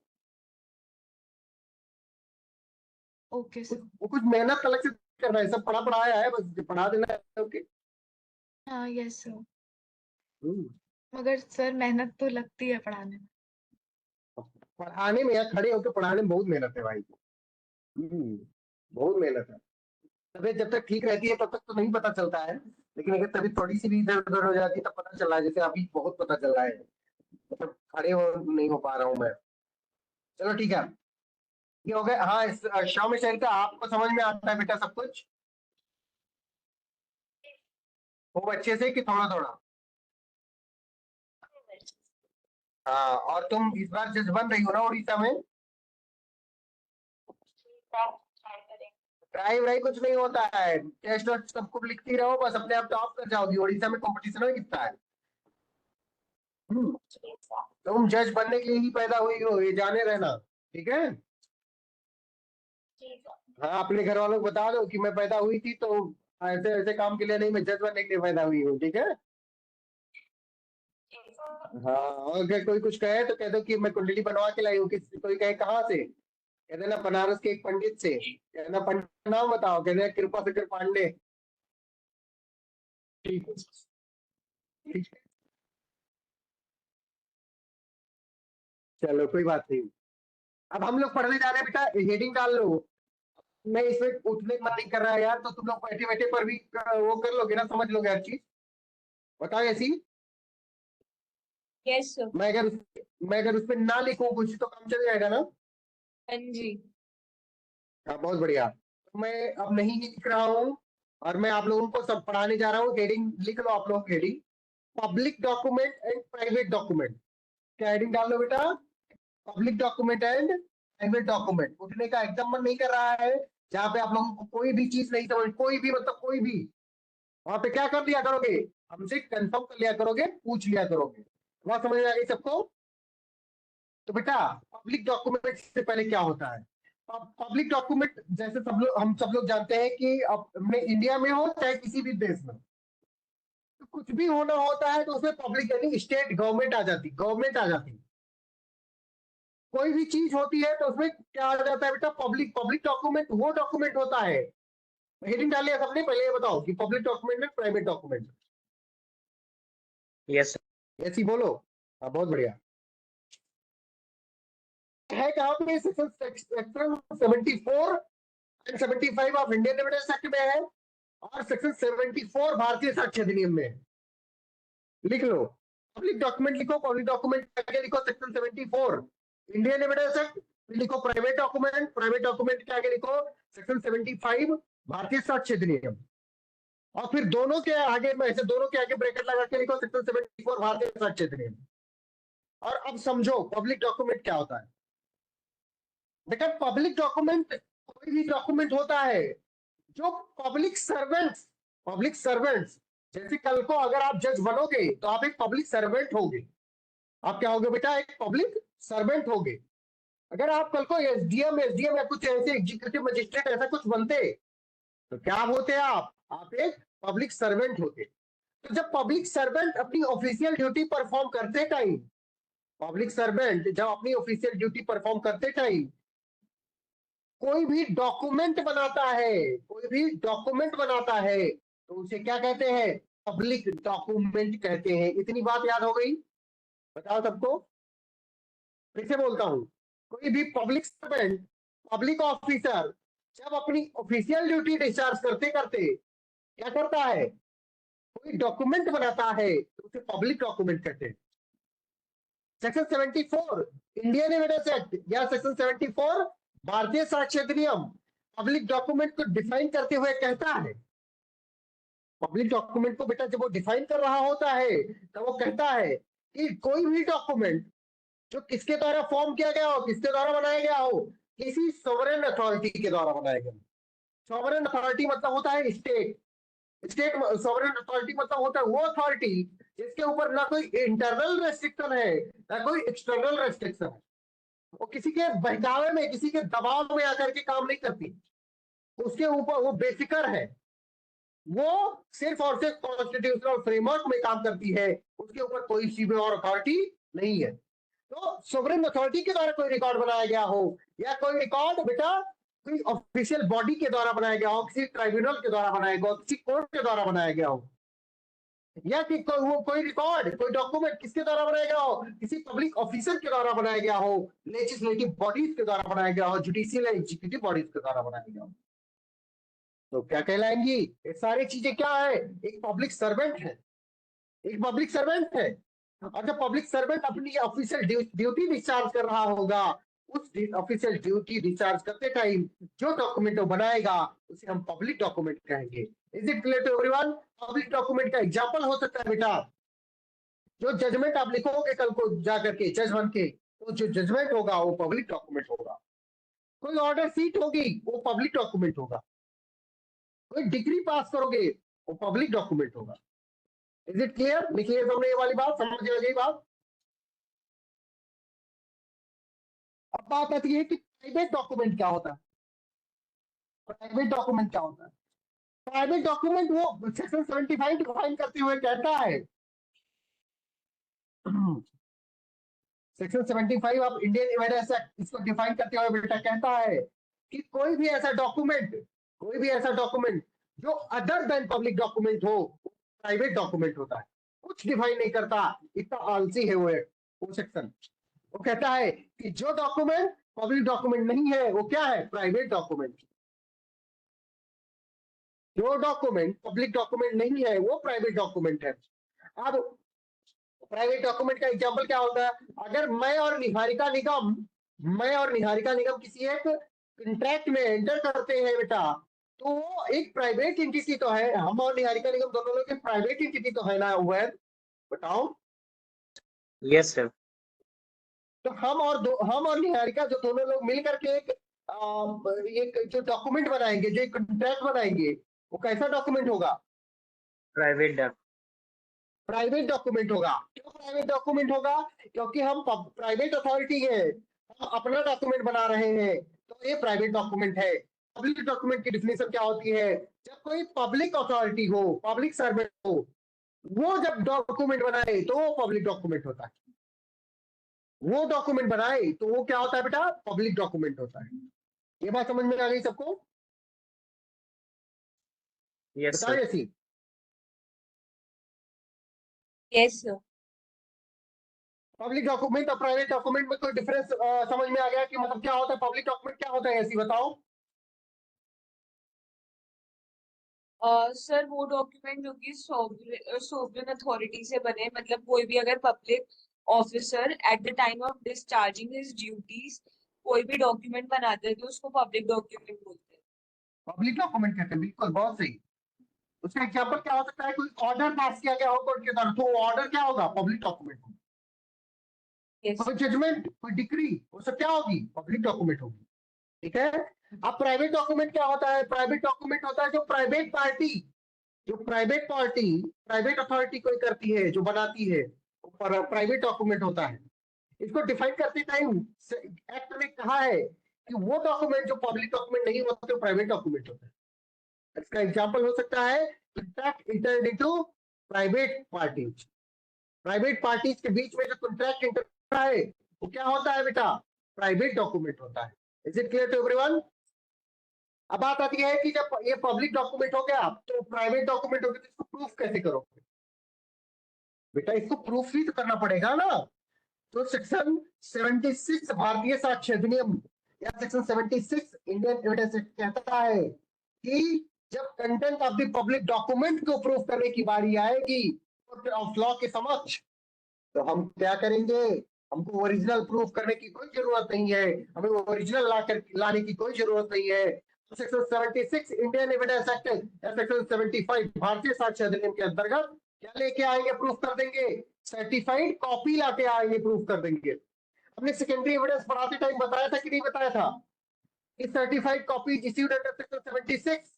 Okay sir. वो कुछ मेहनत अलग से करना है, सब पढ़ा पढ़ाया है, बस पढ़ा देना है। ओके। हाँ यस सर। हम्म, मगर सर मेहनत तो लगती है पढ़ाने में। पढ़ाने में या खड़े होकर पढ़ाने में बहुत मेहनत है भाई। हम्म, बहुत मेहनत है। तबीयत जब तक ठीक रहती है तब तक तो नहीं पता चलता है, लेकिन अगर तबीयत थोड़ी सी भी इधर उधर हो जाती है तब पता चल रहा है, जैसे अभी बहुत पता चल रहा है, मतलब खड़े हो नहीं हो पा रहा हूँ मैं। चलो ठीक है, ये हो गया। हाँ, शाम में शहर का आपको समझ में आता है बेटा सब कुछ? खूब अच्छे से कि थोड़ा थोड़ा? हाँ, और तुम इस बार जज बन रही हो ना उड़ीसा में? ट्राई करें। ट्राई व्राई कुछ नहीं होता है, टेस्ट वेस्ट सब कुछ लिखती रहो, बस अपने आप टॉप कर जाओगी। उड़ीसा में कंपटीशन में कितना है। हम्म, जी सर। तुम जज बनने के लिए ही पैदा हुई हो, ये जाने रहना। ठीक है? जी सर। हाँ, अपने घर वालों को बता दो कि मैं पैदा हुई थी तो ऐसे ऐसे काम के लिए नहीं, मैं जज बनने के लिए पैदा हुई हूँ। ठीक है? जी सर। हाँ, और अगर कोई कुछ कहे तो कह दो कि मैं कुंडली बनवा के लाई हूँ। किसी कोई कहे कहाँ से, कह देना बनारस के एक पंडित से। कहना पंडित का नाम बताओ, कहना कृपा शंकर पांडे। ठीक है? ठीक है, चलो कोई बात नहीं। अब हम लोग पढ़ने जा रहे हैं बेटा, हेडिंग डाल लो। मैं इसमें उठने का मन नहीं कर रहा है यार, तो तुम लोग बैठे बैठे पर भी वो कर लोगे ना, समझ लोगे हर चीज? बताओ ऐसी। Yes sir. मैं अगर उस पर ना लिखूं कुछ तो काम चल जाएगा ना? हाँ जी। हाँ, बहुत बढ़िया। तो मैं अब नहीं लिख रहा हूँ, और मैं आप लोगों को सब पढ़ाने जा रहा हूँ। हेडिंग लिख लो आप लोग, heading public document and private document. क्या हेडिंग डाल लो बेटा? Public document and private document. उठने का एकदम मन नहीं कर रहा है, जहाँ पे आप लोगों को कोई भी चीज नहीं समझ, कोई भी मतलब कोई भी, वहां पे क्या कर लिया करोगे? हमसे कंफर्म कर लिया करोगे, पूछ लिया करोगे। वहां समझ में आ गई सबको? तो बेटा, पब्लिक डॉक्यूमेंट से पहले क्या होता है? पब्लिक डॉक्यूमेंट जैसे हम सब लोग जानते हैं कि अपने इंडिया में हो चाहे किसी भी देश में, तो कुछ भी होना होता है तो उसमें पब्लिक यानी स्टेट गवर्नमेंट आ जाती। कोई भी चीज होती है तो उसमें क्या आ जाता है बेटा, पब्लिक डॉक्यूमेंट वो डॉक्यूमेंट होता है। हेडिंग डालिए सबने, पहले ये बताओ कि पब्लिक डॉक्यूमेंट में प्राइवेट डॉक्यूमेंट। यस ऐसी बोलो। हाँ बहुत बढ़िया। है कहाँ पे? Section 74 and 75 of Indian evidence act में है और सेक्शन 74 भारतीय साक्ष्य अधिनियम में है। लिख लो पब्लिक डॉक्यूमेंट, लिखो पब्लिक डॉक्यूमेंट आगे लिखो सेक्शन 74 इंडियन एविडेंस एक्ट, लिखो प्राइवेट डॉक्यूमेंट के आगे लिखो सेक्शन 75 भारतीय साक्ष्य अधिनियम, और फिर दोनों के आगे में ऐसे दोनों के आगे ब्रैकेट लगा के लिखो सेक्शन 74 भारतीय साक्ष्य अधिनियम। और अब समझो पब्लिक डॉक्यूमेंट क्या होता है। बेटा पब्लिक डॉक्यूमेंट कोई भी डॉक्यूमेंट होता है जो पब्लिक सर्वेंट्स जैसे कल को अगर आप जज बनोगे तो आप एक पब्लिक सर्वेंट होगे। आप क्या होगे बेटा? एक पब्लिक सर्वेंट होगे। अगर आप कल को एसडीएम या कुछ ऐसे एग्जीक्यूटिव मजिस्ट्रेट ऐसा कुछ बनते तो क्या होते? आप एक पब्लिक सर्वेंट होते। तो जब पब्लिक सर्वेंट अपनी ऑफिशियल ड्यूटी परफॉर्म करते टाइम, कोई भी डॉक्यूमेंट बनाता है तो उसे क्या कहते हैं? पब्लिक डॉक्यूमेंट कहते हैं। इतनी बात याद हो गई? बताओ सबको। फिर से बोलता हूं, कोई भी पब्लिक सर्वेंट, पब्लिक ऑफिसर जब अपनी ऑफिशियल ड्यूटी डिस्चार्ज करते करते क्या करता है? कोई डॉक्यूमेंट बनाता है तो उसे पब्लिक डॉक्यूमेंट कहते हैं। सेक्शन 74 इंडियन एविडेंस एक्ट या सेक्शन 74 भारतीय साक्ष्य अधिनियम पब्लिक डॉक्यूमेंट को डिफाइन करते हुए कहता है, पब्लिक डॉक्यूमेंट को बेटा जब वो डिफाइन कर रहा होता है तो वो कहता है कि कोई भी डॉक्यूमेंट जो किसके द्वारा फॉर्म किया गया हो, किसके द्वारा बनाया गया हो, किसी सोवरेन अथॉरिटी के द्वारा बनाया गया। सोवरेन अथॉरिटी मतलब होता है स्टेट सोवरेन अथॉरिटी मतलब होता है वो अथॉरिटी जिसके ऊपर ना कोई इंटरनल रेस्ट्रिक्शन है ना कोई एक्सटर्नल रेस्ट्रिक्शन है। वो किसी के बहकावे में, किसी के दबाव में आकर के काम नहीं करती। उसके ऊपर वो बेफिक्र है, वो सिर्फ और सिर्फ कॉन्स्टिट्यूशनल फ्रेमवर्क में काम करती है। उसके ऊपर कोई सी भी और अथॉरिटी नहीं है। तो सोवरेन अथॉरिटी के द्वारा कोई रिकॉर्ड बनाया गया हो या कोई रिकॉर्ड बेटा कोई ऑफिशियल बॉडी के द्वारा बनाया गया हो, किसी ट्राइब्यूनल के द्वारा बनाया गया हो, किसी कोर्ट के द्वारा बनाया गया हो, या कि कोई रिकॉर्ड, कोई डॉक्यूमेंट किसके द्वारा बनाया गया हो, किसी पब्लिक ऑफिसर के द्वारा बनाया गया हो, लेजिस्लेटिव बॉडीज के द्वारा बनाया गया हो, जुडिशियल एग्जीक्यूटिव बॉडीज के द्वारा बनाया गया हो, तो क्या कहलाएंगी? ये सारी चीजें क्या है? एक पब्लिक सर्वेंट है। और जब पब्लिक सर्वेंट अपनी ऑफिशियल ड्यूटी डिस्चार्ज कर रहा होगा, उस ऑफिशियल ड्यूटी डिस्चार्ज करते टाइम जो डॉक्यूमेंट वो बनाएगा उसे हम पब्लिक डॉक्यूमेंट कहेंगे। Is it clear to everyone? Public document का एग्जांपल हो सकता है बेटा, जो जजमेंट आप लिखोगे कल को जाकर के जज बन के, तो जो जजमेंट होगा वो पब्लिक डॉक्यूमेंट होगा। कोई ऑर्डर सीट होगी वो पब्लिक डॉक्यूमेंट होगा। कोई डिग्री पास करोगे वो पब्लिक डॉक्यूमेंट होगा। Is it clear? लिखिए सबने ये वाली बात, समझ गई बात? अब बात आती है कि प्राइवेट डॉक्यूमेंट क्या होता है। प्राइवेट डॉक्यूमेंट वो सेक्शन 75 डिफाइन करते हुए कहता है, section 75 of Indian evidence act इसको डिफाइन करते हुए बेटा कहता है कि कोई भी ऐसा डॉक्यूमेंट जो अदर देन पब्लिक डॉक्यूमेंट हो प्राइवेट डॉक्यूमेंट होता है। कुछ डिफाइन नहीं करता, इतना आलसी है वो सेक्शन। वो कहता है कि जो डॉक्यूमेंट पब्लिक डॉक्यूमेंट नहीं है वो क्या है? Private document. जो डॉक्यूमेंट पब्लिक डॉक्यूमेंट नहीं है वो प्राइवेट डॉक्यूमेंट है। अब प्राइवेट डॉक्यूमेंट का एग्जांपल क्या होता है? अगर मैं और निहारिका निगम किसी एक कॉन्ट्रैक्ट में एंटर करते हैं बेटा, तो वो एक प्राइवेट एंटिटी तो है। हम और निहारिका निगम दोनों लोग प्राइवेट एंटिटी तो है ना? वैद बताओ। Yes sir. तो हम और निहारिका जो दोनों लोग मिलकर के एक जो डॉक्यूमेंट बनाएंगे, जो कॉन्ट्रैक्ट बनाएंगे, वो कैसा डॉक्यूमेंट होगा? प्राइवेट डॉक्यूमेंट होगा। क्यों प्राइवेट डॉक्यूमेंट होगा? क्योंकि हम प्राइवेट अथॉरिटी है, हम अपना डॉक्यूमेंट बना रहे हैं, तो तो ये प्राइवेट डॉक्यूमेंट है। पब्लिक डॉक्यूमेंट की डिफिनेशन क्या होती है? जब कोई पब्लिक अथॉरिटी हो, पब्लिक सर्वेंट हो, वो जब डॉक्यूमेंट बनाए तो वो पब्लिक डॉक्यूमेंट होता है। वो डॉक्यूमेंट बनाए तो वो क्या होता है बेटा? पब्लिक डॉक्यूमेंट होता है। ये बात समझ में आ गई सबको? यस बताओ सर। जैसी। Yes sir. पब्लिक डॉक्यूमेंट और प्राइवेट डॉक्यूमेंट में कोई डिफरेंस समझ में आ गया कि मतलब क्या होता है? पब्लिक डॉक्यूमेंट क्या होता है ऐसी बताओ। सर वो डॉक्यूमेंट जो कि सोवरेन अथॉरिटी से बने, मतलब कोई भी अगर public officer at the time of discharging his duties कोई भी डॉक्यूमेंट बनाते हैं तो उसको पब्लिक डॉक्यूमेंट बोलते हैं। पब्लिक डॉक्यूमेंट कहते हैं, बिल्कुल, बहुत सही। उसका एग्जांपल क्या हो सकता है? कोई ऑर्डर पास किया गया हो कोर्ट के द्वारा, तो ऑर्डर क्या होगा? पब्लिक डॉक्यूमेंट होगा। यस। कोई जजमेंट, कोई डिक्री, वो सब क्या होगी? पब्लिक डॉक्यूमेंट होगी। ठीक है। अब प्राइवेट डॉक्यूमेंट क्या होता है? प्राइवेट डॉक्यूमेंट होता है जो प्राइवेट पार्टी, प्राइवेट अथॉरिटी कोई करती है, जो बनाती है, प्राइवेट डॉक्यूमेंट होता है। इसको डिफाइन करते टाइम एक्ट ने कहा है कि वो डॉक्यूमेंट जो पब्लिक डॉक्यूमेंट नहीं होते प्राइवेट डॉक्यूमेंट होता है। इसका एग्जांपल हो सकता है contract entered into private parties. Private parties के बीच में जो कॉन्ट्रैक्ट इंटर है वो क्या होता है बेटा? प्राइवेट डॉक्यूमेंट होता है। Is it clear to everyone? अब बात आती है कि जब ये पब्लिक डॉक्यूमेंट हो गया तो प्राइवेट डॉक्यूमेंट हो गया, तो इसको प्रूफ कैसे करोगे? बेटा इसको प्रूफ भी तो करना पड़ेगा ना। तो सेक्शन 76 भारतीय साक्ष्य अधिनियम या सेक्शन 76 इंडियन एविडेंस एक्ट कहता है कि जब content of the public document को प्रूफ करने की बारी आएगी ऑफ लॉ के समक्ष, तो हम क्या करेंगे? हमको ओरिजिनल प्रूफ करने की कोई जरूरत नहीं है, हमें ओरिजिनल लाने की कोई जरूरत नहीं है। तो सेक्शन 76 इंडियन एविडेंस एक्ट या सेक्शन 75 भारतीय साक्ष्य अधिनियम के अंतर्गत क्या लेके आएंगे? प्रूफ कर देंगे। सर्टिफाइड कॉपी लाके आएंगे, प्रूफ कर देंगे। हमने सेकेंडरी एविडेंस पढ़ाते टाइम बताया था कि नहीं बताया था कि certified copy issued under section 76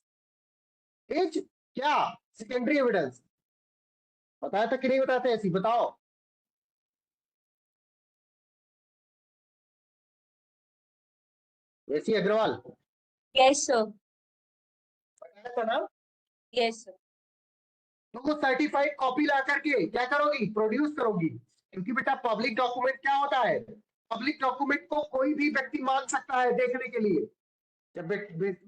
is क्या? Secondary evidence. बताया था कि नहीं बताया था? ऐसी बताओ। ऐसी अग्रवाल यस सर। बताया था ना? Yes sir. तो वो सर्टिफाइड कॉपी ला करके क्या करोगी? प्रोड्यूस करोगी। क्योंकि बेटा पब्लिक डॉक्यूमेंट क्या होता है? पब्लिक डॉक्यूमेंट को कोई भी व्यक्ति मांग सकता है देखने के लिए। जब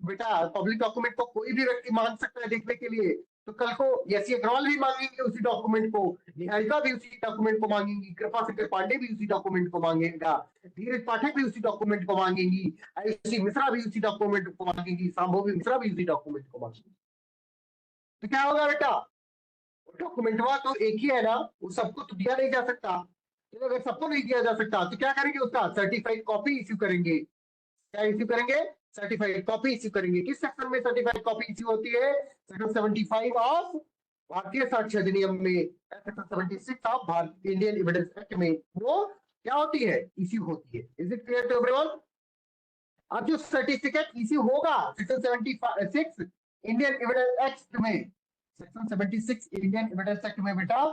बेटा पब्लिक डॉक्यूमेंट को कोई भी व्यक्ति मांग सकता है देखने के लिए, तो कल को यसी अग्रवाल भी मांगेंगे उसी डॉक्यूमेंट को, निहारिका भी उसी डॉक्यूमेंट को मांगेंगी, कृपा शंकर पांडे भी उसी डॉक्यूमेंट को मांगेगा, धीरज पाठक भी उसी डॉक्यूमेंट को मांगेंगी, आयुषी मिश्रा भी उसी डॉक्यूमेंट को मांगेगी, संभोवी मिश्रा भी उसी डॉक्यूमेंट को मांगेगी। तो क्या होगा बेटा? डॉक्यूमेंटवा तो एक ही है ना, वो सबको तो दिया नहीं जा सकता। तो अगर सबको नहीं दिया जा सकता तो क्या करेंगे? उसका सर्टिफाइड कॉपी इश्यू करेंगे। क्या इश्यू करेंगे? सर्टिफाइड कॉपी इश्यू करेंगे। किस सेक्शन में सर्टिफाइड कॉपी इश्यू होती है? सेक्शन 75 ऑफ भारतीय साक्ष्य अधिनियम में, section 76 of Bharatiya Indian evidence act में वो क्या होती है? इश्यू होती है। Is it clear to everyone? अब जो सर्टिफिकेट इश्यू होगा सेक्शन 76 इंडियन एविडेंस एक्ट में, सेक्शन 76 इंडियन एविडेंस एक्ट में बेटा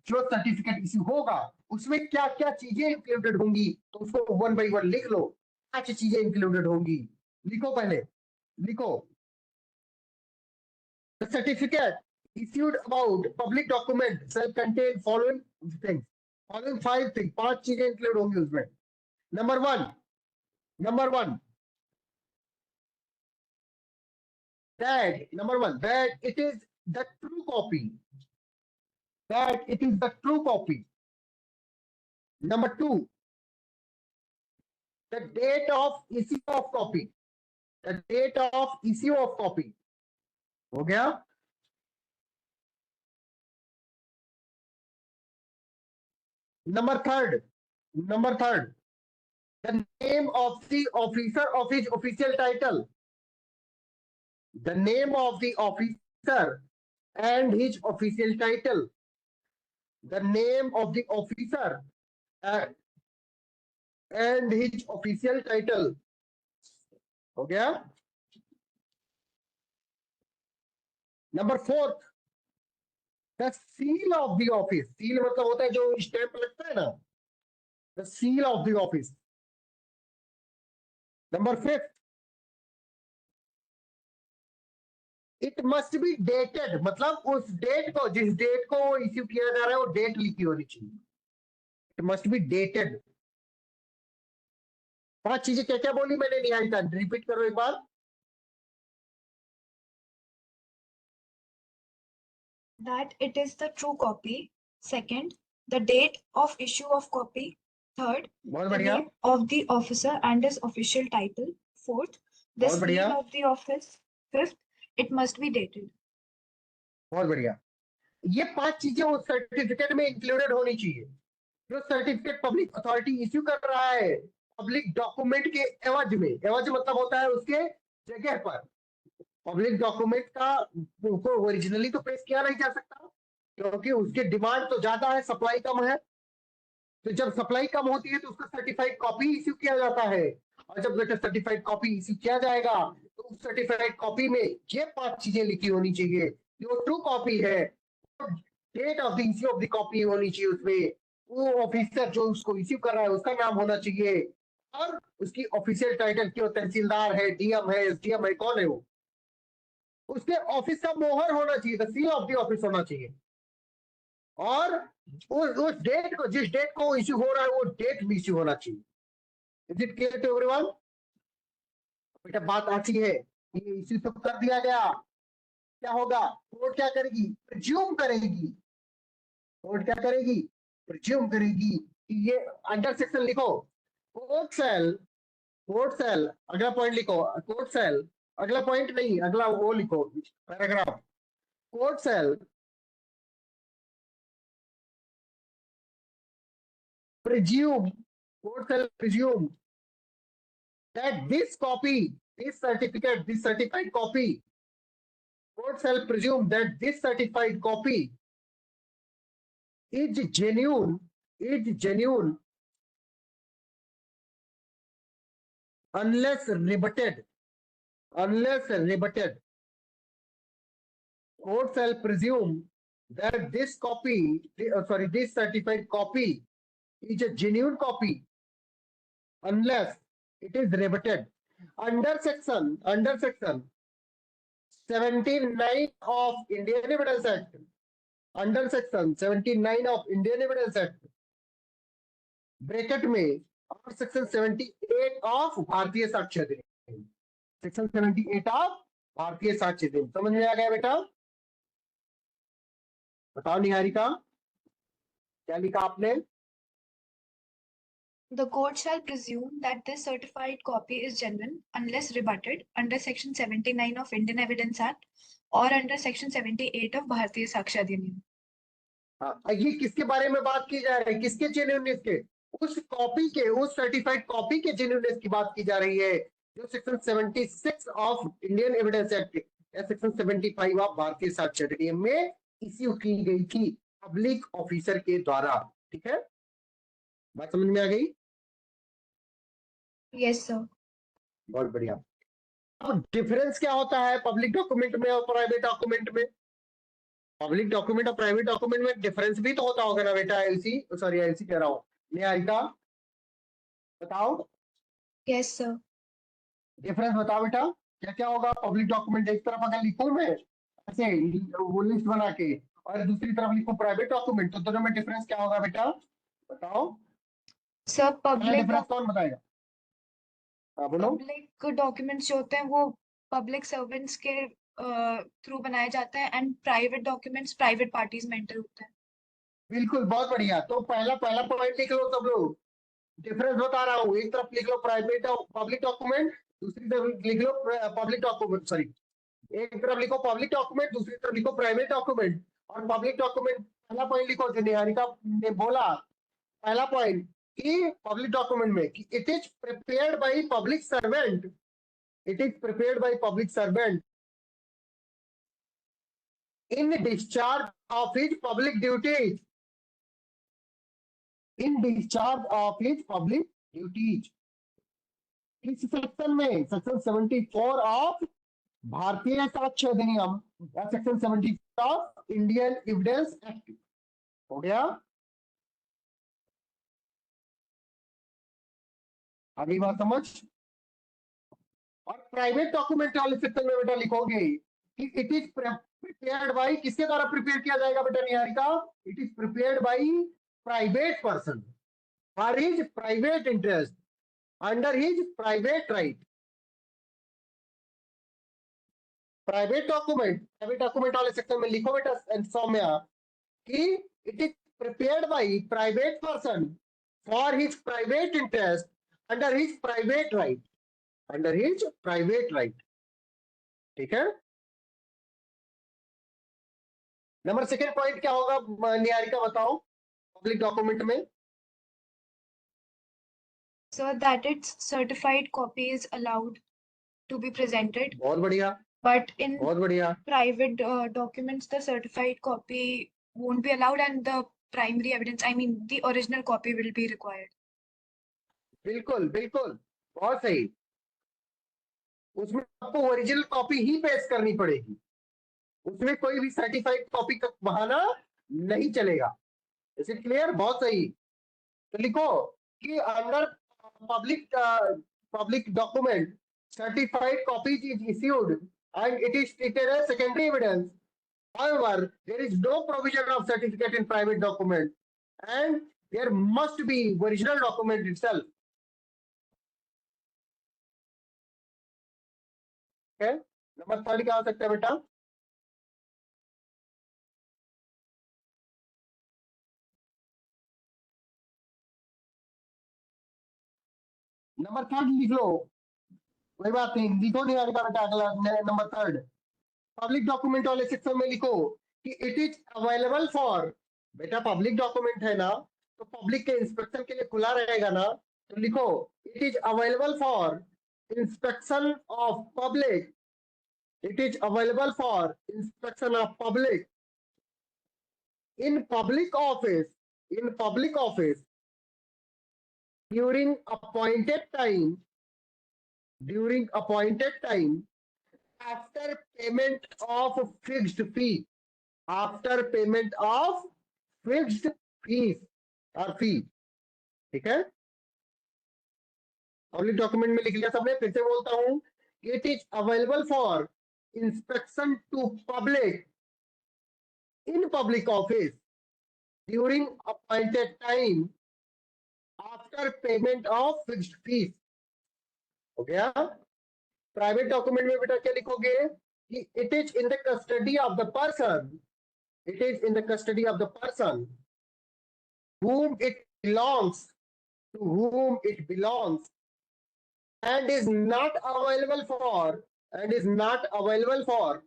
जो सर्टिफिकेट इश्यू होगा उसमें क्या क्या चीजें इंक्लूडेड होंगी, तो उसको वन बाई वन लिख लो। अच्छी चीजें इंक्लूडेड होंगी, लिखो पहले, लिखो। The certificate issued about public document shall contain following things, following 5 things, 5 चीजें इंक्लूड होंगी उसमें। Number one that it is the true copy, that it is the true copy. Number 2, the date of issue of copy, the date of issue of copy हो गया। Number third, the name of the officer of his official title, the name of the officer and his official title, the name of the officer and his official title हो गया। Number 4, the seal of the office, seal मतलब होता है जो stamp लगता है ना, the seal of the office. Number 5, it must be dated, मतलब उस डेट को, जिस डेट को इश्यू किया जा रहा है वो डेट लिखी होनी चाहिए। It must be dated. 5 चीजें क्या क्या बोली मैंने निहारिका, रिपीट करो एक बार। That it is the true copy. Second, the date of issue of copy. Third, बहुत the बढ़िया, name of the officer and his official title. Fourth, the बहुत seal बढ़िया, of the office. Fifth, it must be dated. बहुत बढ़िया। ये 5 चीजें उस certificate में इंक्लूडेड होनी चाहिए। जो सर्टिफिकेट पब्लिक अथॉरिटी इश्यू कर रहा है पब्लिक डॉक्यूमेंट के एवज में, एवज मतलब होता है उसके जगह पर। पब्लिक डॉक्यूमेंट का को ओरिजिनली तो पेश किया नहीं जा सकता, क्योंकि उसकी डिमांड तो ज्यादा है, सप्लाई कम है। तो जब सप्लाई कम होती है तो उसका सर्टिफाइड कॉपी इश्यू किया जाता है, और जब बेटा सर्टिफाइड कॉपी इश्यू किया जाएगा तो उस सर्टिफाइड कॉपी में ये 5 चीजें लिखी होनी चाहिए। जो ट्रू कॉपी है, date of the issue of the copy होनी चाहिए उसमें, वो ऑफिसर जो उसको इश्यू कर रहा है उसका नाम होना चाहिए, और उसकी ऑफिशियल टाइटल क्यों, तहसीलदार है, डीएम है, एसडीएम है, कौन है वो, उसके ऑफिस का मोहर होना चाहिए, the seal of the office होना चाहिए। और उस डेट को, जिस डेट को इश्यू हो रहा है वो डेट भी इश्यू होना चाहिए। Is it clear to everyone? बेटा बात आती है, ये इश्यू तो कर दिया गया, क्या होगा, कोर्ट क्या करेगी, प्रिज्यूम करेगी। कोर्ट क्या करेगी, प्रिज्यूम करेगी कि ये, अंडर सेक्शन लिखो, कोर्ट सेल, कोर्ट सेल, अगला पॉइंट लिखो, कोर्ट सेल, अगला पॉइंट नहीं, अगला वो लिखो, paragraph, court shall presume, court shall presume that this copy, this certificate, this certified copy, court shall presume that this certified copy is genuine, unless rebutted, unless rebutted. Court shall presume that this copy, this certified copy is a genuine copy unless it is rebutted. Under section 79 of Indian Evidence Act, under section 79 of Indian Evidence Act, bracket में, और section 78 of भारतीय साक्ष्य अधिनियम, section 78 of भारतीय साक्ष्य अधिनियम। समझ में आ गया बेटा? बताओ निहारिका, क्या लिखा आपने? The court shall presume that this certified copy is genuine unless rebutted under Section 79 of Indian Evidence Act or under Section 78 of Bharatiya Sakshya Adhiniyam. हाँ, ये किसके बारे में बात की जा रही है, किसके जेन्युइननेस के, उस कॉपी के, उस सर्टिफाइड कॉपी के जेन्युइननेस की बात की जा रही है, जो section 76 of Indian evidence act या सेक्शन 75 ऑफ भारतीय साक्ष्य अधिनियम में इश्यू की गई थी पब्लिक ऑफिसर के द्वारा। ठीक है, बात समझ में आ गई? Yes, sir. बहुत बढ़िया। अब डिफरेंस क्या होता है पब्लिक डॉक्यूमेंट में और प्राइवेट डॉक्यूमेंट में? पब्लिक डॉक्यूमेंट और प्राइवेट डॉक्यूमेंट में डिफरेंस भी तो होता होगा ना बेटा? एलसी, सॉरी एलसी कह रहा हूँ, निहारिका बताओ। Yes, sir. डिफरेंस बताओ बेटा, क्या क्या होगा? पब्लिक डॉक्यूमेंट एक तरफ अगर लिखूं मैं ऐसे वो लिस्ट बना के, और दूसरी तरफ लिखूं प्राइवेट डॉक्यूमेंट, तो दोनों में डिफरेंस क्या होगा बेटा? बताओ। Sir, पहला डिफरेंस कौन बताएगा? हाँ बोलो। public documents जो होते हैं वो public servants के थ्रू बनाए जाते हैं and private documents private parties में enter होते हैं। बिल्कुल, बहुत बढ़िया। तो पहला पॉइंट लिख लो सब लोग, डिफरेंस बता रहा हूँ। एक तरफ लिख लो प्राइवेट पब्लिक डॉक्यूमेंट, दूसरी तरफ लिख लो पब्लिक डॉक्यूमेंट, सॉरी, एक तरफ लिखो पब्लिक डॉक्यूमेंट, दूसरी तरफ लिखो प्राइवेट डॉक्यूमेंट। और पब्लिक डॉक्यूमेंट पहला पॉइंट लिखो जो निहारिका ने बोला, पहला पॉइंट कि पब्लिक डॉक्यूमेंट में कि it is prepared by public servant, it is prepared by public servant in discharge of his public duties, in discharge of his public duties. इस सेक्शन में सेक्शन 74 ऑफ भारतीय साक्ष्य अधिनियम या section 74 of Indian evidence act. हो गया? अगली बात समझ। और प्राइवेट डॉक्यूमेंट वाले सेक्शन में बेटा लिखोगे कि इट इज प्रिपेयर्ड बाई, किसके द्वारा प्रिपेयर किया जाएगा बेटा Niharika? It is prepared by private person for his private interest under his private right. Private document वाले सेक्शन में लिखो बेटा सौम्या कि it is prepared by private person for his private interest under his private right, under his private right. ठीक है। Number second point क्या होगा निहारिका बताओ पब्लिक डॉक्यूमेंट में? So that its certified copy is allowed to be presented, बहुत बढ़िया, but in बहुत बढ़िया। private documents, the certified copy won't be allowed and the primary evidence, I mean, the original copy will be required. बिल्कुल बिल्कुल, बहुत सही। उसमें आपको ओरिजिनल कॉपी ही पेश करनी पड़ेगी, उसमें कोई भी सर्टिफाइड कॉपी का बहाना नहीं चलेगा। Is it clear? बहुत सही। तो लिखो कि under public document certified copies is issued and it is treated as secondary evidence. However, there is no provision of certificate in private document and there must be original document itself. Okay? Number third क्या हो सकता है बेटा? Number third लिख लो, कोई बात नहीं, लिखो नहीं आएगा बेटा अगला नंबर थर्ड। पब्लिक डॉक्यूमेंट वाले सेक्शन में लिखो कि इट इज अवेलेबल फॉर, बेटा पब्लिक डॉक्यूमेंट है ना तो पब्लिक के इंस्पेक्शन के लिए खुला रहेगा ना, तो लिखो it is available for inspection of public, it is available for inspection of public in public office during appointed time after payment of fixed fee, after payment of fixed fees or fee। ठीक है, public document में लिख लिया सबने? फिर से बोलता हूं, it is available for inspection to public in public office during appointed time after payment of fixed fees. हो गया। प्राइवेट डॉक्यूमेंट में बेटा क्या लिखोगे कि it is in the custody of the person, it is in the custody of the person whom it belongs, to whom it belongs and is not available for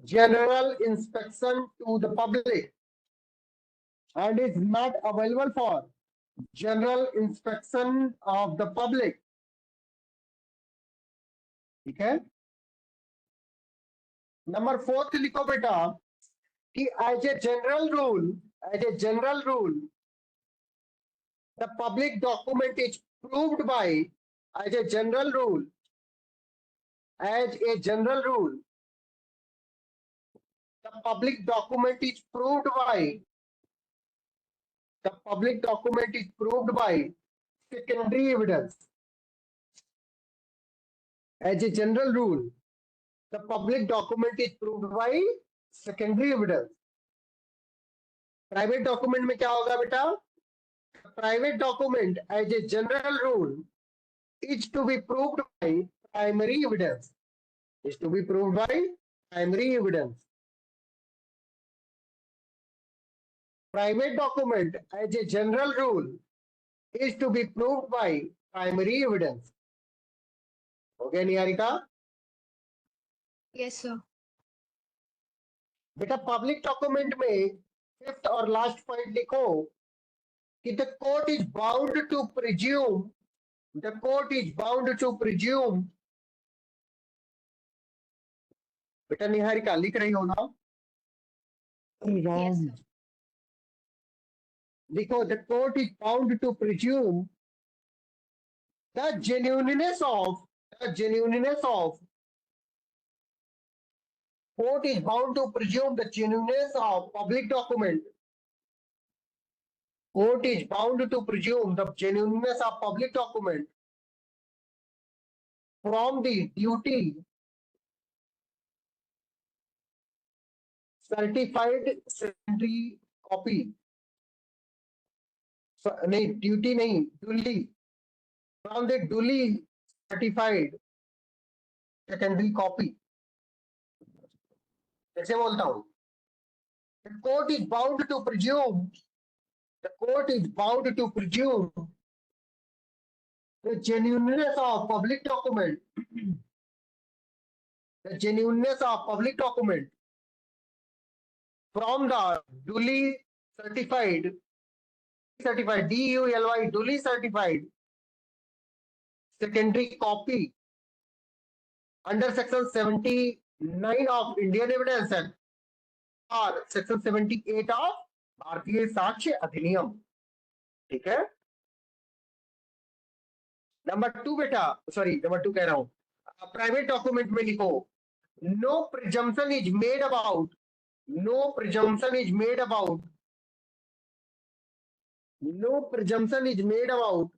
general inspection to the public, and is not available for general inspection of the public। ठीक है। Number fourth लिखो बेटा कि as a general rule the public document is proved by, as a general rule the public document is proved by secondary evidence। As a general rule the public document is proved by secondary evidence। Private document में क्या होगा बेटा? Private document as a general rule is to be proved by primary evidence, private document as a general rule is to be proved by primary evidence। हो गया Niharika? Yes, sir. बेटा public document में fifth और last point लिखो कि the court is bound to presume, बेटा निहारिका लिख रही हो ना? Yes, sir. लिखो the court is bound to presume the genuineness of court is bound to presume the genuineness of public document, court is bound to presume the genuineness of public document from the duty certified secondary copy, नहीं duty नहीं, duly, from the duly certified secondary copy. कैसे बोलता हूं? The court is bound to presume, the court is bound to presume the genuineness of public document, the genuineness of public document from the duly certified, DULY, duly certified secondary copy under section 79 of Indian Evidence Act और section 78 of भारतीय साक्ष्य अधिनियम। ठीक है, number 2 बेटा, sorry number 2 कह रहा हूं, private document में लिखो no presumption is made about, no presumption is made about, no presumption is made about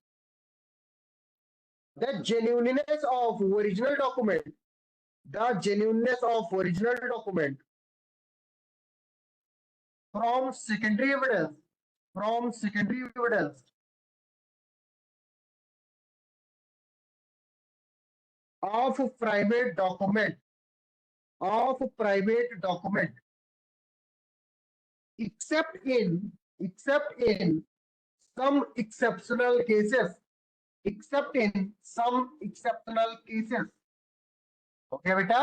the genuineness of original document, the genuineness of original document from secondary evidence, from secondary evidence of private document, of private document, except in some exceptional cases, except in some exceptional cases. Okay बेटा,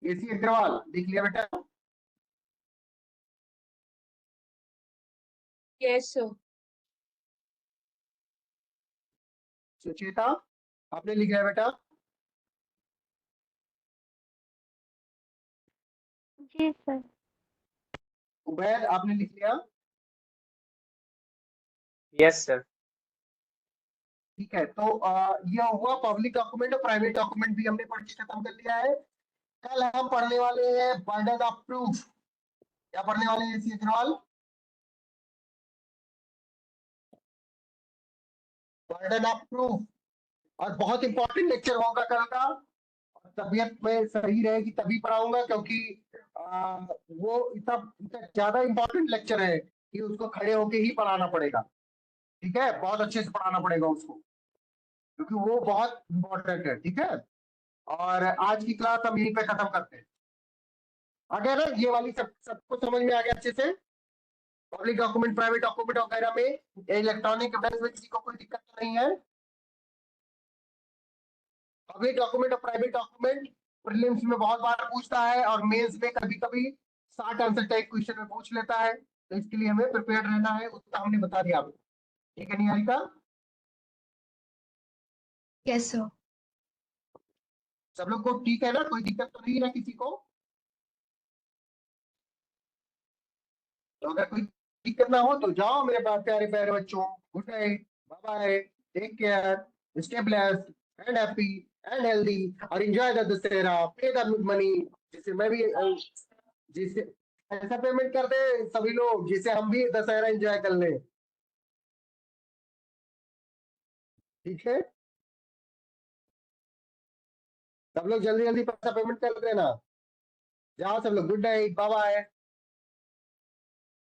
AC Agarwal देख लिया बेटा? Yes, sir. Sucheta आपने लिख लिया बेटा? जी sir. Ubaid आपने लिख लिया? Yes sir. ठीक है, तो यह हुआ पब्लिक डॉक्यूमेंट और प्राइवेट डॉक्यूमेंट भी हमने पढ़ के खत्म कर लिया है। कल हम पढ़ने वाले हैं बर्डन ऑफ प्रूफ। क्या पढ़ने वाले हैं AC Agarwal? Burden of proof, और बहुत इंपॉर्टेंट लेक्चर होगा कल का। तबीयत में सही रहेगी तभी पढ़ाऊंगा, क्योंकि वो इतना ज्यादा इंपॉर्टेंट लेक्चर है कि उसको खड़े होके ही पढ़ाना पड़ेगा। ठीक है, बहुत अच्छे से पढ़ाना पड़ेगा उसको, क्योंकि वो बहुत इंपॉर्टेंट है। ठीक है, और आज की क्लास हम यहीं पे खत्म करते हैं। अगर ये वाली सबको समझ में आ गया अच्छे से, पब्लिक डॉक्यूमेंट, प्राइवेट डॉक्यूमेंट वगैरह में इलेक्ट्रॉनिक एविडेंस में किसी को कोई दिक्कत तो नहीं है? पब्लिक डॉक्यूमेंट और प्राइवेट डॉक्यूमेंट प्रीलिम्स में बहुत बार पूछता है, और मेंस में कभी कभी 60 आंसर टाइप क्वेश्चन में पूछ लेता है, तो इसके लिए हमें प्रिपेयर रहना है, उतना हमने बता दिया आपको। ठीक है निहारिका? Yes, sir. सब लोग को ठीक है ना? कोई दिक्कत तो नहीं है ना किसी को? तो अगर कोई दिक्कत ना हो तो जाओ मेरे पास प्यारे प्यारे बच्चों, good night, bye bye, take care, stay blessed and happy and healthy, और enjoy the Dussehra, pay the money, जिसे मैं भी जिसे ऐसा पेमेंट कर दे सभी लोग जिसे हम भी दशहरा एंजॉय कर ले। ठीक है, सब लोग जल्दी जल्दी पैसा पेमेंट कर देना। जाओ सब लोग, गुड नाइट, बाय बाय।